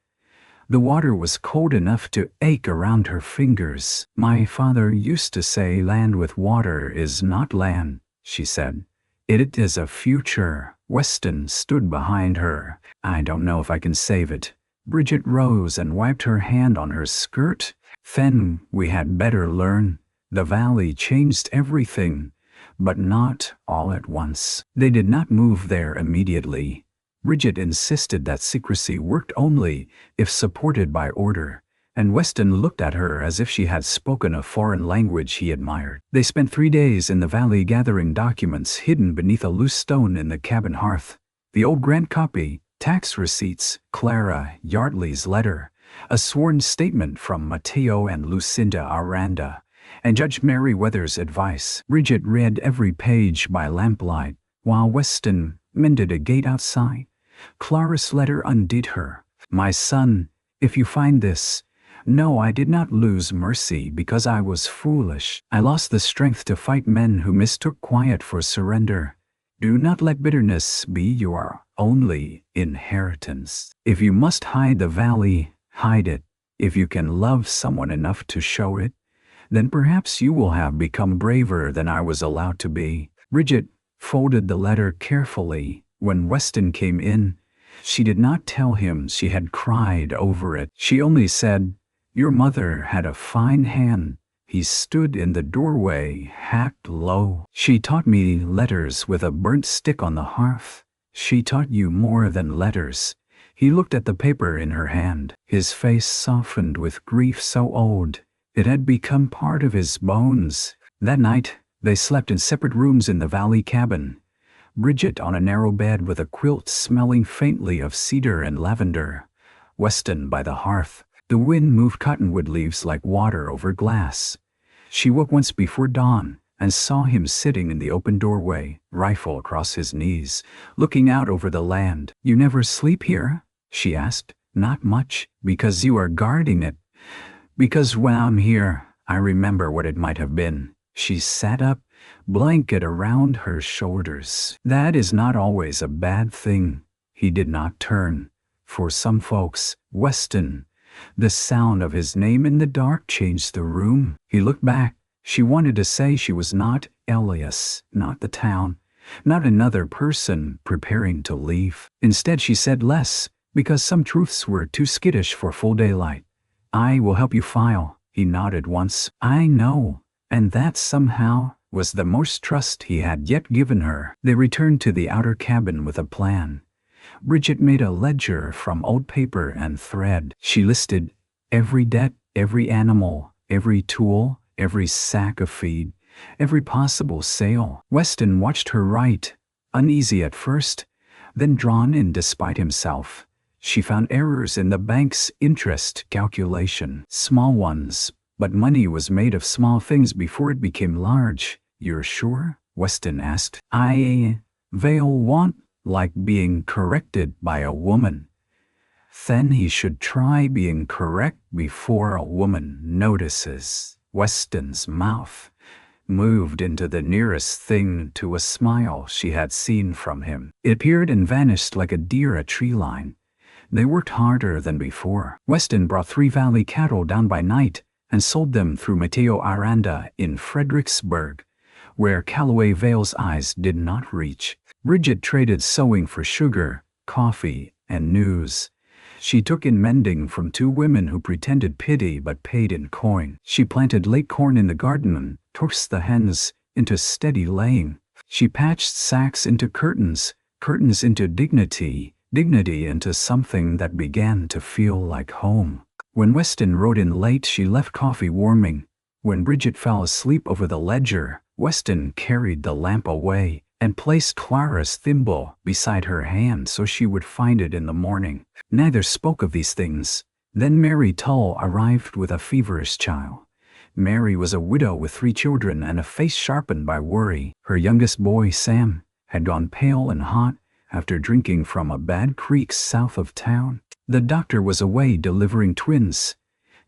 S1: The water was cold enough to ache around her fingers. My father used to say land with water is not land, she said. It is a future. Weston stood behind her. I don't know if I can save it. Bridget rose and wiped her hand on her skirt. Then we had better learn. The valley changed everything, but not all at once. They did not move there immediately. Bridget insisted that secrecy worked only if supported by order, and Weston looked at her as if she had spoken a foreign language he admired. They spent 3 days in the valley gathering documents hidden beneath a loose stone in the cabin hearth. The old grant copy, tax receipts, Clara Yardley's letter, a sworn statement from Mateo and Lucinda Aranda, and Judge Merriweather's advice. Bridget read every page by lamplight, while Weston mended a gate outside. Clara's letter undid her. My son, if you find this, no, I did not lose mercy because I was foolish. I lost the strength to fight men who mistook quiet for surrender. Do not let bitterness be your only inheritance. If you must hide the valley, hide it. If you can love someone enough to show it, then perhaps you will have become braver than I was allowed to be. Bridget folded the letter carefully. When Weston came in, she did not tell him she had cried over it. She only said, "Your mother had a fine hand, He stood in the doorway, hacked low. She taught me letters with a burnt stick on the hearth. She taught you more than letters. He looked at the paper in her hand. His face softened with grief so old. It had become part of his bones. That night, they slept in separate rooms in the valley cabin. Bridget on a narrow bed with a quilt smelling faintly of cedar and lavender. Weston by the hearth. The wind moved cottonwood leaves like water over glass. She woke once before dawn and saw him sitting in the open doorway, rifle across his knees, looking out over the land. "You never sleep here?" she asked. "Not much, because you are guarding it. Because when I'm here, I remember what it might have been." She sat up, blanket around her shoulders. "That is not always a bad thing." He did not turn. For some folks, Weston, the sound of his name in the dark changed the room. He looked back. She wanted to say she was not Elias, not the town, not another person preparing to leave. Instead, she said less, because some truths were too skittish for full daylight. "I will help you file." He nodded once. "I know." And that somehow was the most trust he had yet given her. They returned to the outer cabin with a plan. Bridget made a ledger from old paper and thread. She listed every debt, every animal, every tool, every sack of feed, every possible sale. Weston watched her write, uneasy at first, then drawn in despite himself. She found errors in the bank's interest calculation, small ones, but money was made of small things before it became large. "You're sure?" Weston asked. "They'll want like being corrected by a woman." Then he should try being correct before a woman notices. Weston's mouth moved into the nearest thing to a smile she had seen from him. It appeared and vanished like a deer at tree line. They worked harder than before. Weston brought 3 valley cattle down by night and sold them through Mateo Aranda in Fredericksburg, where Callaway Vale's eyes did not reach. Bridget traded sewing for sugar, coffee, and news. She took in mending from 2 women who pretended pity but paid in coin. She planted late corn in the garden and coaxed the hens into steady laying. She patched sacks into curtains, curtains into dignity, dignity into something that began to feel like home. When Weston rode in late, she left coffee warming. When Bridget fell asleep over the ledger, Weston carried the lamp away and placed Clara's thimble beside her hand so she would find it in the morning. Neither spoke of these things. Then Mary Tull arrived with a feverish child. Mary was a widow with 3 children and a face sharpened by worry. Her youngest boy, Sam, had gone pale and hot after drinking from a bad creek south of town. The doctor was away delivering twins.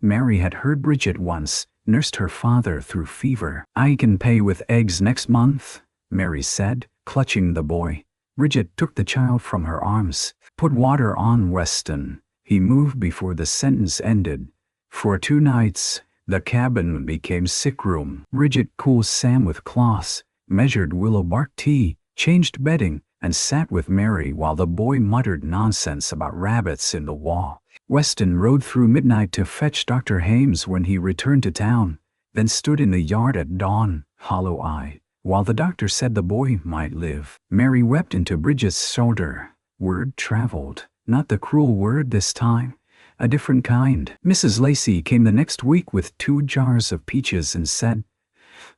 S1: Mary had heard Bridget once, nursed her father through fever. "I can pay with eggs next month," Mary said, clutching the boy. Bridget took the child from her arms. "Put water on, Weston." He moved before the sentence ended. For 2 nights, the cabin became sick room. Bridget cooled Sam with cloths, measured willow bark tea, changed bedding, and sat with Mary while the boy muttered nonsense about rabbits in the wall. Weston rode through midnight to fetch Dr. Hames when he returned to town, then stood in the yard at dawn, hollow-eyed, while the doctor said the boy might live. Mary wept into Bridget's shoulder. Word traveled, not the cruel word this time, a different kind. Mrs. Lacey came the next week with 2 jars of peaches and said,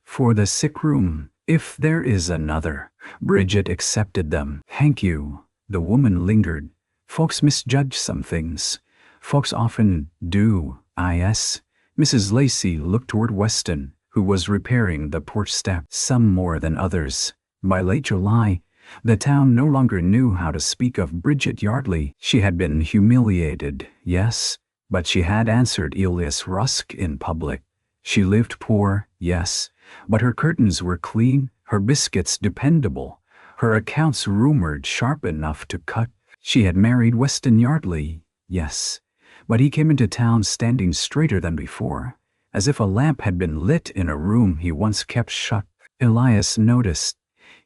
S1: "For the sick room, if there is another." Bridget accepted them. "Thank you." The woman lingered. "Folks misjudge some things. Folks often do, I.s." Mrs. Lacey looked toward Weston, who was repairing the porch step, some more than others. By late July, the town no longer knew how to speak of Bridget Yardley. She had been humiliated, yes, but she had answered Elias Rusk in public. She lived poor, yes, but her curtains were clean, her biscuits dependable, her accounts rumored sharp enough to cut. She had married Weston Yardley, yes, but he came into town standing straighter than before, as if a lamp had been lit in a room he once kept shut. Elias noticed.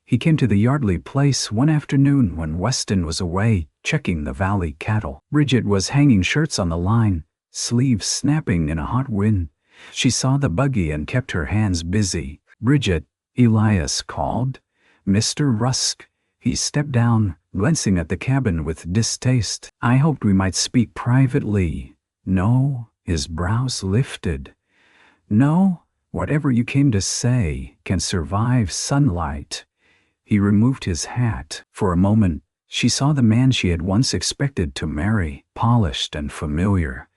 S1: He came to the Yardley place one afternoon when Weston was away, checking the valley cattle. Bridget was hanging shirts on the line, sleeves snapping in a hot wind. She saw the buggy and kept her hands busy. "Bridget," Elias called. "Mr. Rusk." He stepped down, glancing at the cabin with distaste. "I hoped we might speak privately." "No," his brows lifted. "No, whatever you came to say can survive sunlight." He removed his hat. For a moment, she saw the man she had once expected to marry, polished and familiar,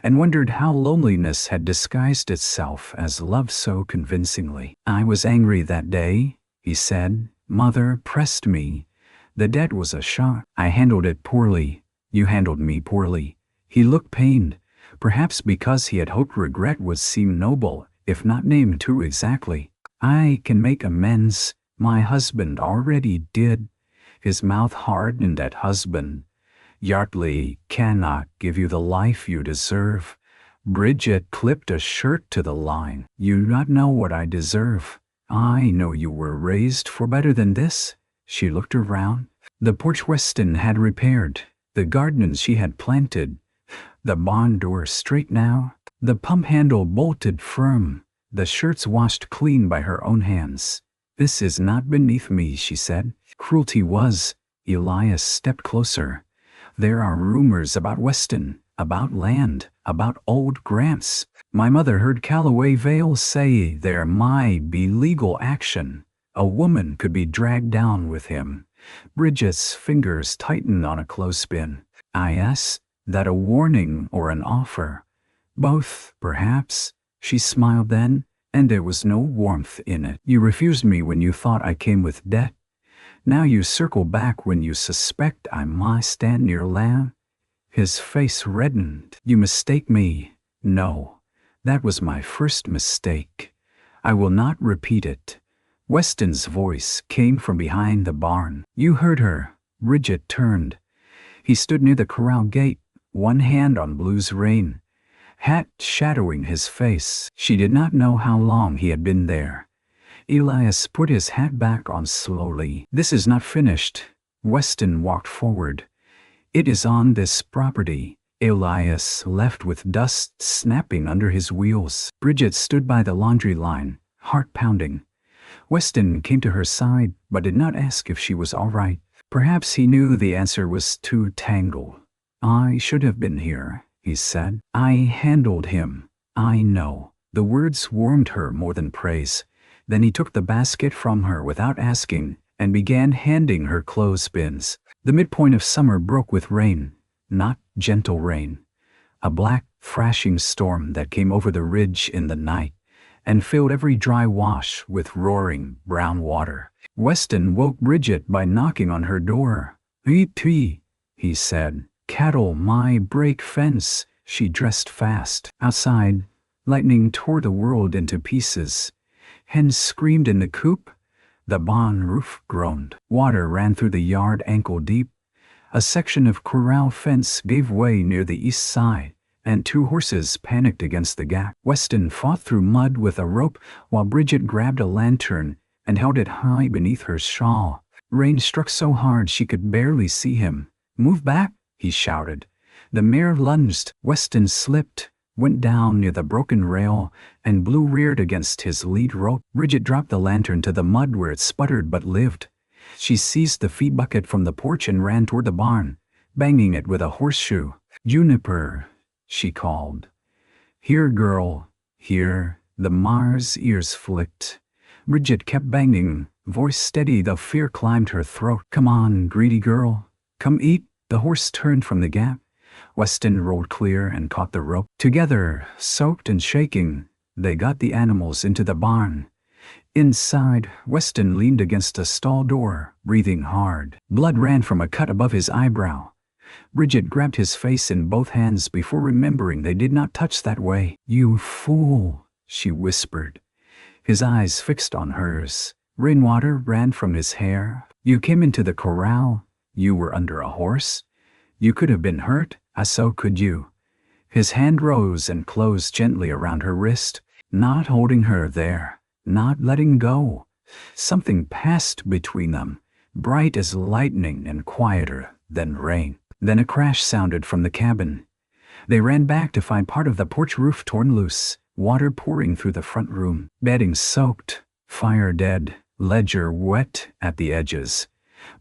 S1: and wondered how loneliness had disguised itself as love so convincingly. "I was angry that day," he said. "Mother pressed me. The debt was a shock. I handled it poorly. You handled me poorly." He looked pained, perhaps because he had hoped regret would seem noble, if not named too exactly. "I can make amends. My husband already did." His mouth hardened at husband. "Yardley cannot give you the life you deserve." Bridget clipped a shirt to the line. "You do not know what I deserve. I know you were raised for better than this." She looked around. The porch Weston had repaired, the gardens she had planted, the barn door straight now, the pump handle bolted firm, the shirts washed clean by her own hands. "This is not beneath me," she said. Cruelty was. Elias stepped closer. "There are rumors about Weston, about land, about old grants. My mother heard Calloway Vale say there might be legal action. A woman could be dragged down with him." Bridget's fingers tightened on a clothespin. "I asked that a warning or an offer?" "Both, perhaps." She smiled then, and there was no warmth in it. "You refused me when you thought I came with debt. Now you circle back when you suspect I might stand near lamb." His face reddened. "You mistake me." "No, that was my first mistake. I will not repeat it." Weston's voice came from behind the barn. "You heard her." Bridget turned. He stood near the corral gate, one hand on Blue's rein, hat shadowing his face. She did not know how long he had been there. Elias put his hat back on slowly. "This is not finished." Weston walked forward. "It is on this property." Elias left with dust snapping under his wheels. Bridget stood by the laundry line, heart pounding. Weston came to her side, but did not ask if she was all right. Perhaps he knew the answer was too tangled. "I should have been here," he said. "I handled him. I know." The words warmed her more than praise. Then he took the basket from her without asking and began handing her clothespins. The midpoint of summer broke with rain, not gentle rain. A black, thrashing storm that came over the ridge in the night and filled every dry wash with roaring brown water. Weston woke Bridget by knocking on her door. "E.T.," he said. "Cattle might break fence." She dressed fast. Outside, lightning tore the world into pieces. Hens screamed in the coop. The barn roof groaned. Water ran through the yard ankle deep. A section of corral fence gave way near the east side, and 2 horses panicked against the gap. Weston fought through mud with a rope while Bridget grabbed a lantern and held it high beneath her shawl. Rain struck so hard she could barely see him. "Move back," he shouted. The mare lunged. Weston slipped, went down near the broken rail, and Blue reared against his lead rope. Bridget dropped the lantern to the mud where it sputtered but lived. She seized the feed bucket from the porch and ran toward the barn, banging it with a horseshoe. "Juniper," she called. "Here, girl, here." The mare's ears flicked. Bridget kept banging, voice steady though fear climbed her throat. "Come on, greedy girl. Come eat." The horse turned from the gap. Weston rolled clear and caught the rope. Together, soaked and shaking, they got the animals into the barn. Inside, Weston leaned against a stall door, breathing hard. Blood ran from a cut above his eyebrow. Bridget grabbed his face in both hands before remembering they did not touch that way. "You fool," she whispered. His eyes fixed on hers. Rainwater ran from his hair. "You came into the corral. You were under a horse. You could have been hurt, so could you." His hand rose and closed gently around her wrist, not holding her there, not letting go. Something passed between them, bright as lightning and quieter than rain. Then a crash sounded from the cabin. They ran back to find part of the porch roof torn loose, water pouring through the front room, bedding soaked, fire dead, ledger wet at the edges.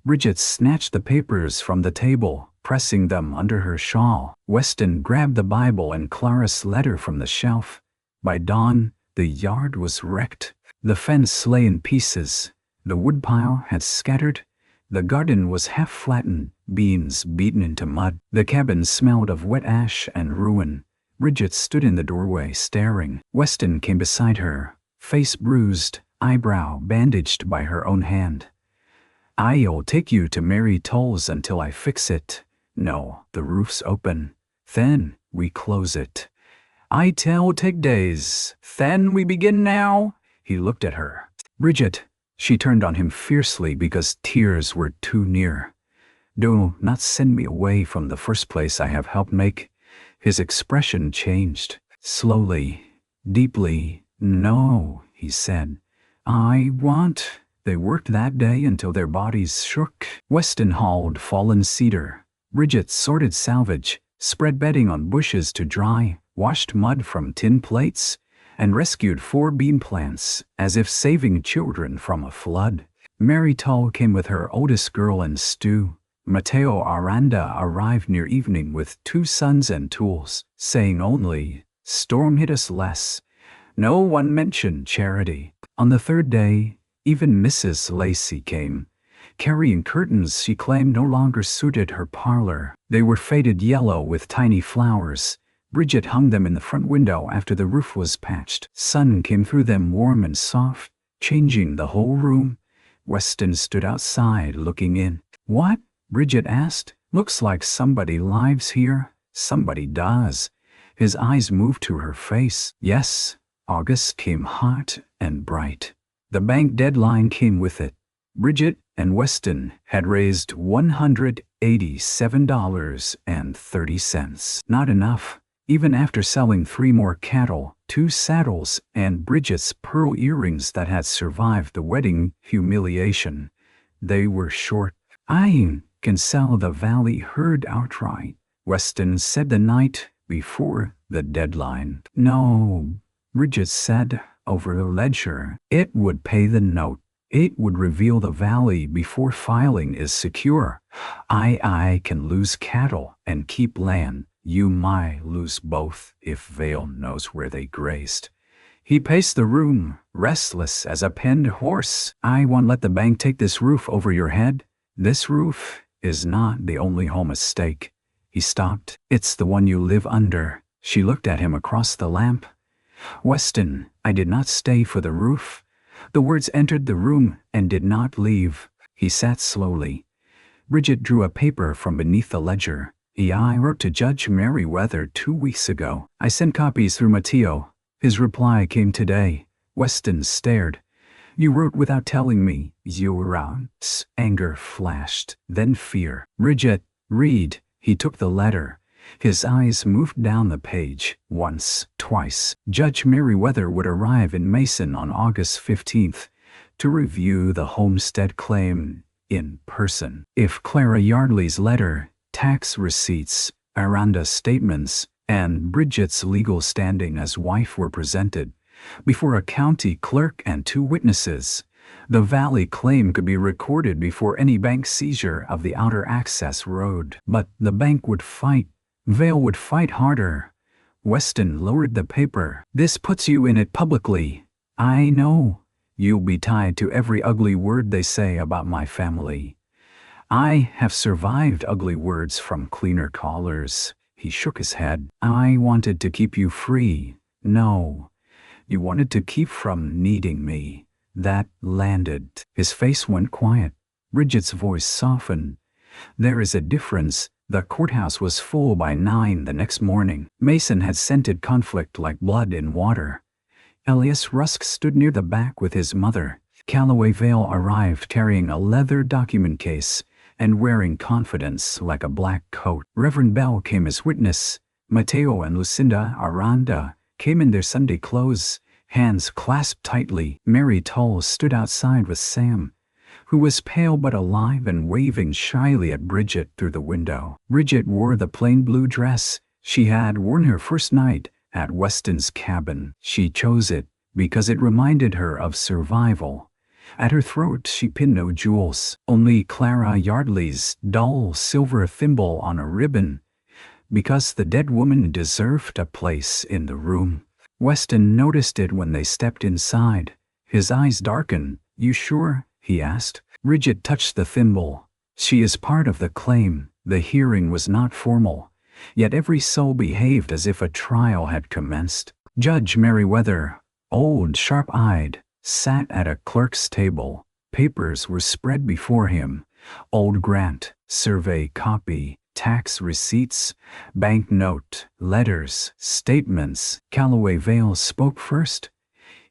S1: Bridget snatched the papers from the table, pressing them under her shawl. Weston grabbed the Bible and Clara's letter from the shelf. By dawn, the yard was wrecked. The fence lay in pieces. The woodpile had scattered. The garden was half flattened, beans beaten into mud. The cabin smelled of wet ash and ruin. Bridget stood in the doorway, staring. Weston came beside her, face bruised, eyebrow bandaged by her own hand. "I'll take you to Mary Toll's until I fix it. No, the roof's open. Then we close it. I tell take days. Then we begin now." He looked at her. "Bridget," she turned on him fiercely because tears were too near. "Do not send me away from the first place I have helped make." His expression changed. Slowly, deeply. "No," he said. "I want." They worked that day until their bodies shook. Weston hauled fallen cedar. Bridget sorted salvage, spread bedding on bushes to dry, washed mud from tin plates, and rescued 4 bean plants, as if saving children from a flood. Mary Toll came with her oldest girl and Stu. Mateo Aranda arrived near evening with 2 sons and tools, saying only, "Storm hit us less." No one mentioned charity. On the 3rd day, even Mrs. Lacey came, carrying curtains she claimed no longer suited her parlor. They were faded yellow with tiny flowers. Bridget hung them in the front window after the roof was patched. Sun came through them warm and soft, changing the whole room. Weston stood outside looking in. "What?" Bridget asked. "Looks like somebody lives here." "Somebody does." His eyes moved to her face. Yes, August came hot and bright. The bank deadline came with it. Bridget and Weston had raised $187.30. Not enough. Even after selling 3 more cattle, 2 saddles, and Bridget's pearl earrings that had survived the wedding humiliation, they were short. "I can sell the Valley herd outright," Weston said the night before the deadline. "No," Bridget said over the ledger. "It would pay the note. It would reveal the Valley before filing is secure. I can lose cattle and keep land. You might lose both if Vale knows where they grazed." He paced the room, restless as a penned horse. "I won't let the bank take this roof over your head. This roof is not the only home at stake." He stopped. "It's the one you live under." She looked at him across the lamp. "Weston, I did not stay for the roof." The words entered the room and did not leave. He sat slowly. Bridget drew a paper from beneath the ledger. "I wrote to Judge Merriweather 2 weeks ago. I sent copies through Mateo. His reply came today." Weston stared. "You wrote without telling me. You were out." Anger flashed, then fear. "Bridget, read." He took the letter. His eyes moved down the page, once, twice. Judge Merriweather would arrive in Mason on August 15th to review the homestead claim in person. If Clara Yardley's letter, tax receipts, Aranda's statements, and Bridget's legal standing as wife were presented before a county clerk and 2 witnesses, the Valley claim could be recorded before any bank seizure of the outer access road. But the bank would fight. Vale would fight harder. Weston lowered the paper. "This puts you in it publicly. I know. You'll be tied to every ugly word they say about my family. I have survived ugly words from cleaner callers." He shook his head. "I wanted to keep you free. No, you wanted to keep from needing me. That landed." His face went quiet. Bridget's voice softened. "There is a difference. The courthouse was full by 9 the next morning. Mason had scented conflict like blood in water. Elias Rusk stood near the back with his mother. Calloway Vale arrived carrying a leather document case and wearing confidence like a black coat. Reverend Bell came as witness. Mateo and Lucinda Aranda came in their Sunday clothes, hands clasped tightly. Mary Toll stood outside with Sam, who was pale but alive and waving shyly at Bridget through the window. Bridget wore the plain blue dress she had worn her first night, at Weston's cabin. She chose it because it reminded her of survival. At her throat she pinned no jewels, only Clara Yardley's dull silver thimble on a ribbon, because the dead woman deserved a place in the room. Weston noticed it when they stepped inside. His eyes darkened. "You sure?" he asked. Bridget touched the thimble. "She is part of the claim." The hearing was not formal, yet every soul behaved as if a trial had commenced. Judge Merriweather, old, sharp-eyed, sat at a clerk's table. Papers were spread before him. Old grant, survey copy, tax receipts, bank note, letters, statements. Calloway Vale spoke first.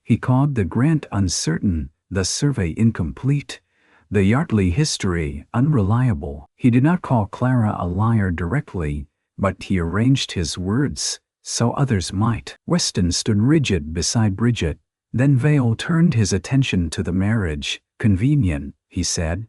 S1: He called the grant uncertain, the survey incomplete, the Yardley history unreliable. He did not call Clara a liar directly, but he arranged his words so others might. Weston stood rigid beside Bridget. Then Vale turned his attention to the marriage. "Convenient," he said,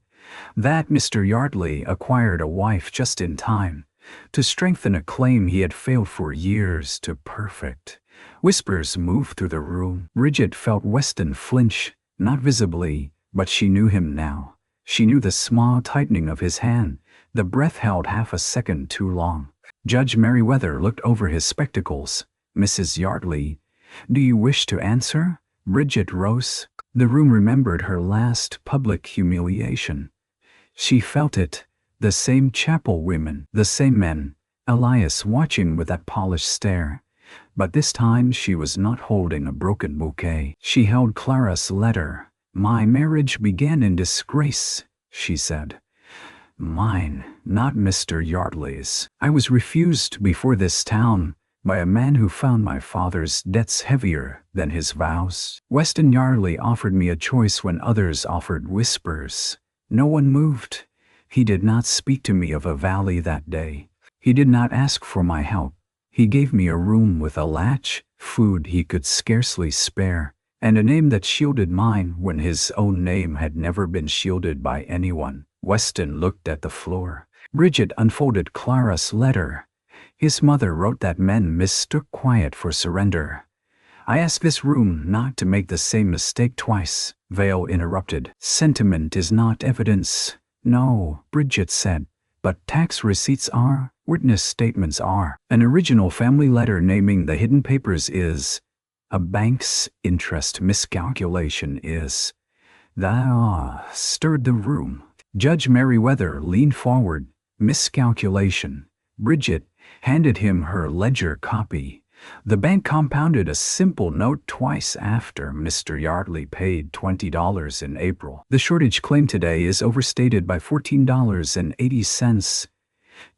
S1: "that Mr. Yardley acquired a wife just in time to strengthen a claim he had failed for years to perfect." Whispers moved through the room. Bridget felt Weston flinch, not visibly, but she knew him now. She knew the small tightening of his hand, the breath held half a second too long. Judge Merriweather looked over his spectacles. "Mrs. Yardley, do you wish to answer?" Bridget rose. The room remembered her last public humiliation. She felt it. The same chapel women, the same men, Elias watching with that polished stare. But this time she was not holding a broken bouquet. She held Clara's letter. "My marriage began in disgrace," she said. "Mine, not Mr. Yardley's. I was refused before this town by a man who found my father's debts heavier than his vows. Weston Yardley offered me a choice when others offered whispers. No one moved. He did not speak to me of a valley that day. He did not ask for my help. He gave me a room with a latch, food he could scarcely spare, and a name that shielded mine when his own name had never been shielded by anyone." Weston looked at the floor. Bridget unfolded Clara's letter. "His mother wrote that men mistook quiet for surrender. I ask this room not to make the same mistake twice," Vale interrupted. "Sentiment is not evidence." "No," Bridget said, "but tax receipts are, witness statements are. An original family letter naming the hidden papers is. A bank's interest miscalculation is." That stirred the room. Judge Merriweather leaned forward. "Miscalculation." Bridget handed him her ledger copy. "The bank compounded a simple note twice after Mr. Yardley paid $20 in April. The shortage claimed today is overstated by $14.80.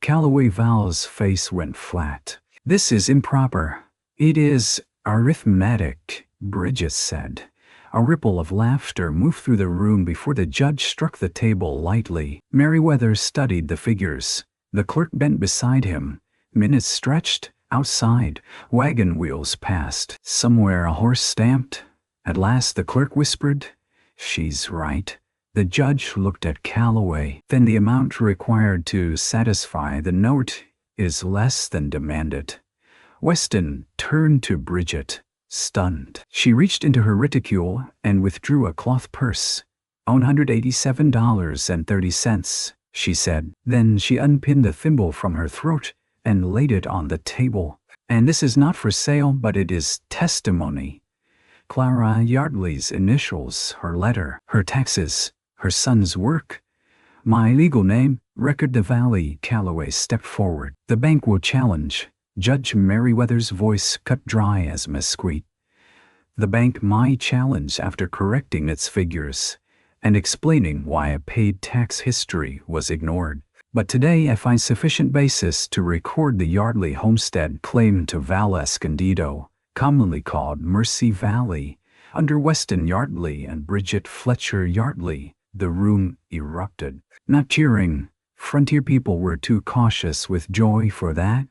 S1: Calloway Vale's face went flat. "This is improper." "It is arithmetic," Bridget said. A ripple of laughter moved through the room before the judge struck the table lightly. Merriweather studied the figures. The clerk bent beside him. Minutes stretched. Outside, wagon wheels passed. Somewhere a horse stamped. At last the clerk whispered, "She's right." The judge looked at Calloway. "Then the amount required to satisfy the note is less than demanded." Weston turned to Bridget, stunned. She reached into her reticule and withdrew a cloth purse. $187.30, she said. Then she unpinned the thimble from her throat and laid it on the table. "And this is not for sale, but it is testimony. Clara Yardley's initials, her letter, her taxes, her son's work. My legal name, Record the Valley." Calloway stepped forward. "The bank will challenge." Judge Merriweather's voice cut dry as mesquite. "The bank might challenge after correcting its figures and explaining why a paid tax history was ignored. But today I find sufficient basis to record the Yardley homestead claim to Val Escondido, commonly called Mercy Valley, under Weston Yardley and Bridget Fletcher Yardley." The room erupted. Not cheering. Frontier people were too cautious with joy for that.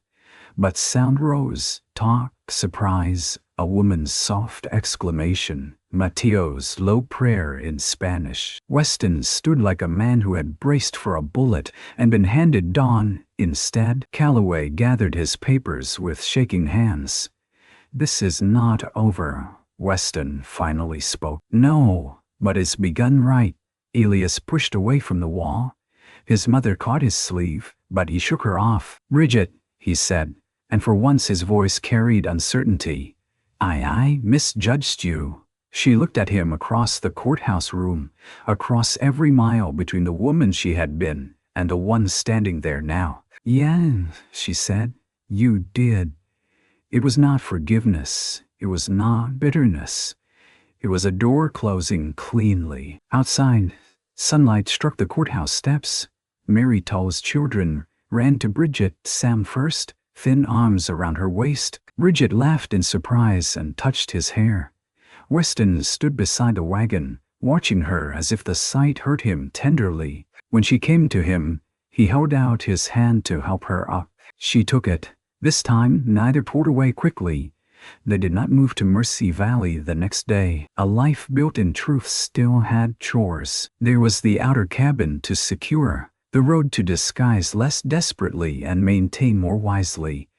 S1: But sound rose, talk, surprise, a woman's soft exclamation, Mateo's low prayer in Spanish. Weston stood like a man who had braced for a bullet and been handed dawn instead. Calloway gathered his papers with shaking hands. This is not over, Weston finally spoke. No, but it's begun right. Elias pushed away from the wall. His mother caught his sleeve, but he shook her off. Bridget, he said, and for once his voice carried uncertainty. I misjudged you. She looked at him across the courthouse room, across every mile between the woman she had been and the one standing there now. Yeah, she said, you did. It was not forgiveness. It was not bitterness. It was a door closing cleanly. Outside, sunlight struck the courthouse steps. Mary Tull's children ran to Bridget, Sam first, thin arms around her waist. Bridget laughed in surprise and touched his hair. Weston stood beside the wagon, watching her as if the sight hurt him tenderly. When she came to him, he held out his hand to help her up. She took it. This time, neither pulled away quickly. They did not move to Mercy Valley the next day. A life built in truth still had chores. There was the outer cabin to secure, the road to disguise less desperately and maintain more wisely,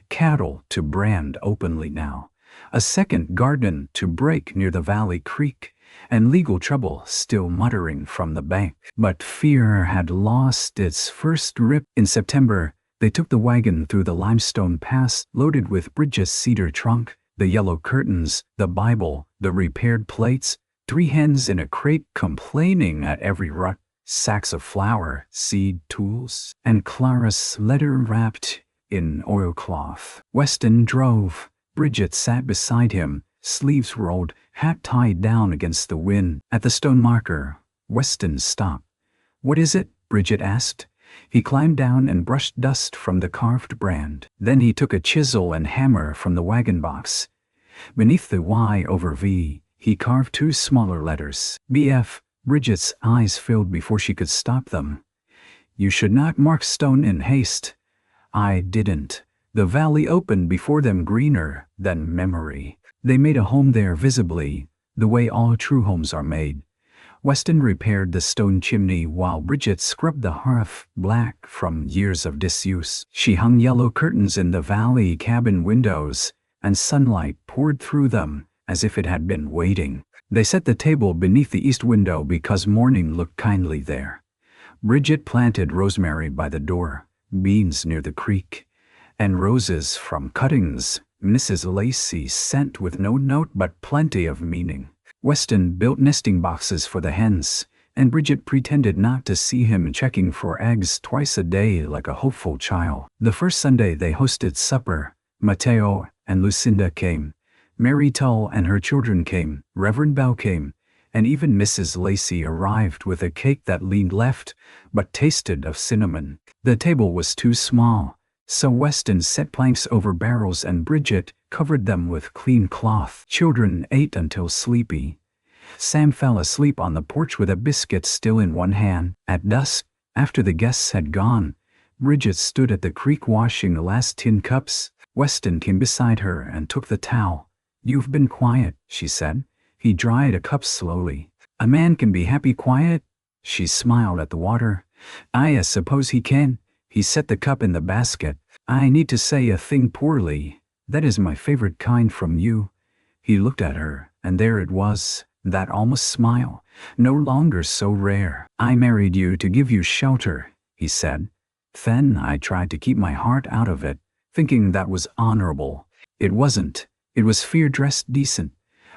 S1: cattle to brand openly now, a second garden to break near the valley creek, and legal trouble still muttering from the bank. But fear had lost its first grip. In September, they took the wagon through the limestone pass loaded with Bridget's cedar trunk, the yellow curtains, the Bible, the repaired plates, 3 hens in a crate complaining at every rut, sacks of flour, seed, tools, and Clara's letter wrapped in oilcloth. Weston drove. Bridget sat beside him, sleeves rolled, hat tied down against the wind. At the stone marker, Weston stopped. What is it? Bridget asked. He climbed down and brushed dust from the carved brand. Then he took a chisel and hammer from the wagon box. Beneath the Y over V, he carved 2 smaller letters. BF. Bridget's eyes filled before she could stop them. You should not mark stone in haste. I didn't. The valley opened before them greener than memory. They made a home there visibly, the way all true homes are made. Weston repaired the stone chimney while Bridget scrubbed the hearth black from years of disuse. She hung yellow curtains in the valley cabin windows, and sunlight poured through them as if it had been waiting. They set the table beneath the east window because morning looked kindly there. Bridget planted rosemary by the door, beans near the creek, and roses from cuttings Mrs. Lacey sent with no note but plenty of meaning. Weston built nesting boxes for the hens, and Bridget pretended not to see him checking for eggs twice a day like a hopeful child. The first Sunday they hosted supper. Mateo and Lucinda came. Mary Tull and her children came. Reverend Bell came. And even Mrs. Lacey arrived with a cake that leaned left but tasted of cinnamon. The table was too small, so Weston set planks over barrels and Bridget covered them with clean cloth. Children ate until sleepy. Sam fell asleep on the porch with a biscuit still in one hand. At dusk, after the guests had gone, Bridget stood at the creek washing the last tin cups. Weston came beside her and took the towel. You've been quiet, she said. He dried a cup slowly. A man can be happy quiet? She smiled at the water. I suppose he can. He set the cup in the basket. I need to say a thing poorly. That is my favorite kind from you. He looked at her, and there it was, that almost smile, no longer so rare. I married you to give you shelter, he said. Then I tried to keep my heart out of it, thinking that was honorable. It wasn't. It was fear-dressed decent.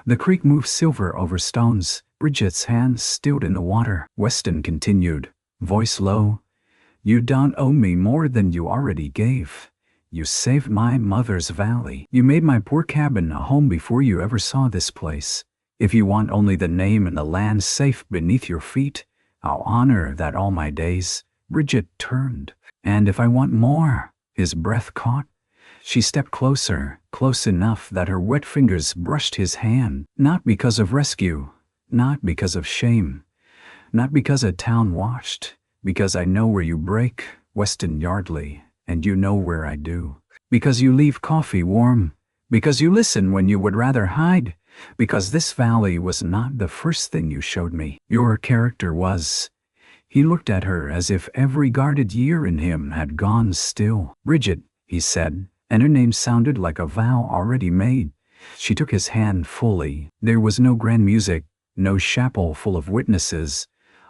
S1: The creek moved silver over stones. Bridget's hands stilled in the water. Weston continued, voice low. You don't owe me more than you already gave. You saved my mother's valley. You made my poor cabin a home before you ever saw this place. If you want only the name and the land safe beneath your feet, I'll honor that all my days. Bridget turned. And if I want more, his breath caught. She stepped closer, close enough that her wet fingers brushed his hand, not because of rescue, not because of shame, not because a town watched, because I know where you break, Weston Yardley, and you know where I do. Because you leave coffee warm, because you listen when you would rather hide, because this valley was not the first thing you showed me. Your character was. He looked at her as if every guarded year in him had gone still. Bridget, he said, and her name sounded like a vow already made. She took his hand fully. There was no grand music, no chapel full of witnesses,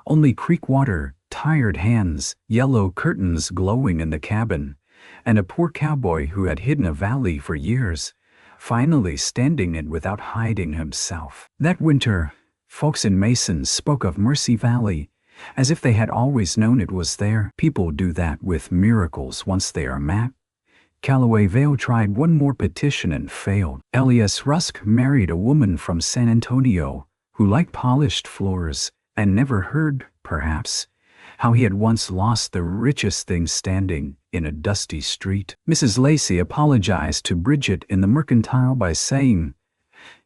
S1: only creek water, tired hands, yellow curtains glowing in the cabin, and a poor cowboy who had hidden a valley for years, finally standing in without hiding himself. That winter, folks in Mason spoke of Mercy Valley, as if they had always known it was there. People do that with miracles once they are met. Callaway Vale tried one more petition and failed. Elias Rusk married a woman from San Antonio who liked polished floors and never heard, perhaps, how he had once lost the richest thing standing in a dusty street. Mrs. Lacey apologized to Bridget in the Mercantile by saying,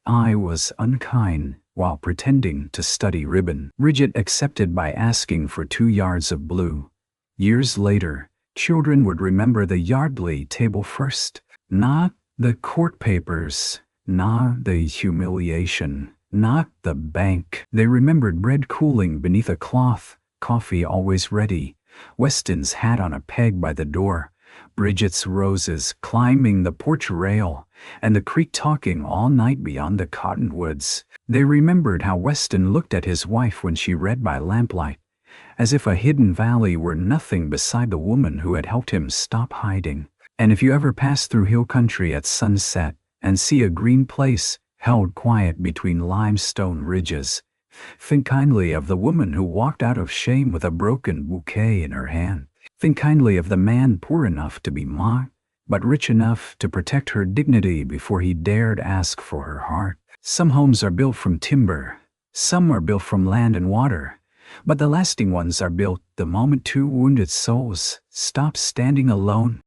S1: "I was unkind," while pretending to study ribbon. Bridget accepted by asking for 2 yards of blue. Years later, children would remember the Yardley table first, not the court papers, not the humiliation, not the bank. They remembered bread cooling beneath a cloth, coffee always ready, Weston's hat on a peg by the door, Bridget's roses climbing the porch rail, and the creek talking all night beyond the cottonwoods. They remembered how Weston looked at his wife when she read by lamplight, as if a hidden valley were nothing beside the woman who had helped him stop hiding. And if you ever pass through hill country at sunset and see a green place held quiet between limestone ridges, think kindly of the woman who walked out of shame with a broken bouquet in her hand. Think kindly of the man poor enough to be mocked, but rich enough to protect her dignity before he dared ask for her heart. Some homes are built from timber, some are built from land and water, but the lasting ones are built the moment 2 wounded souls stop standing alone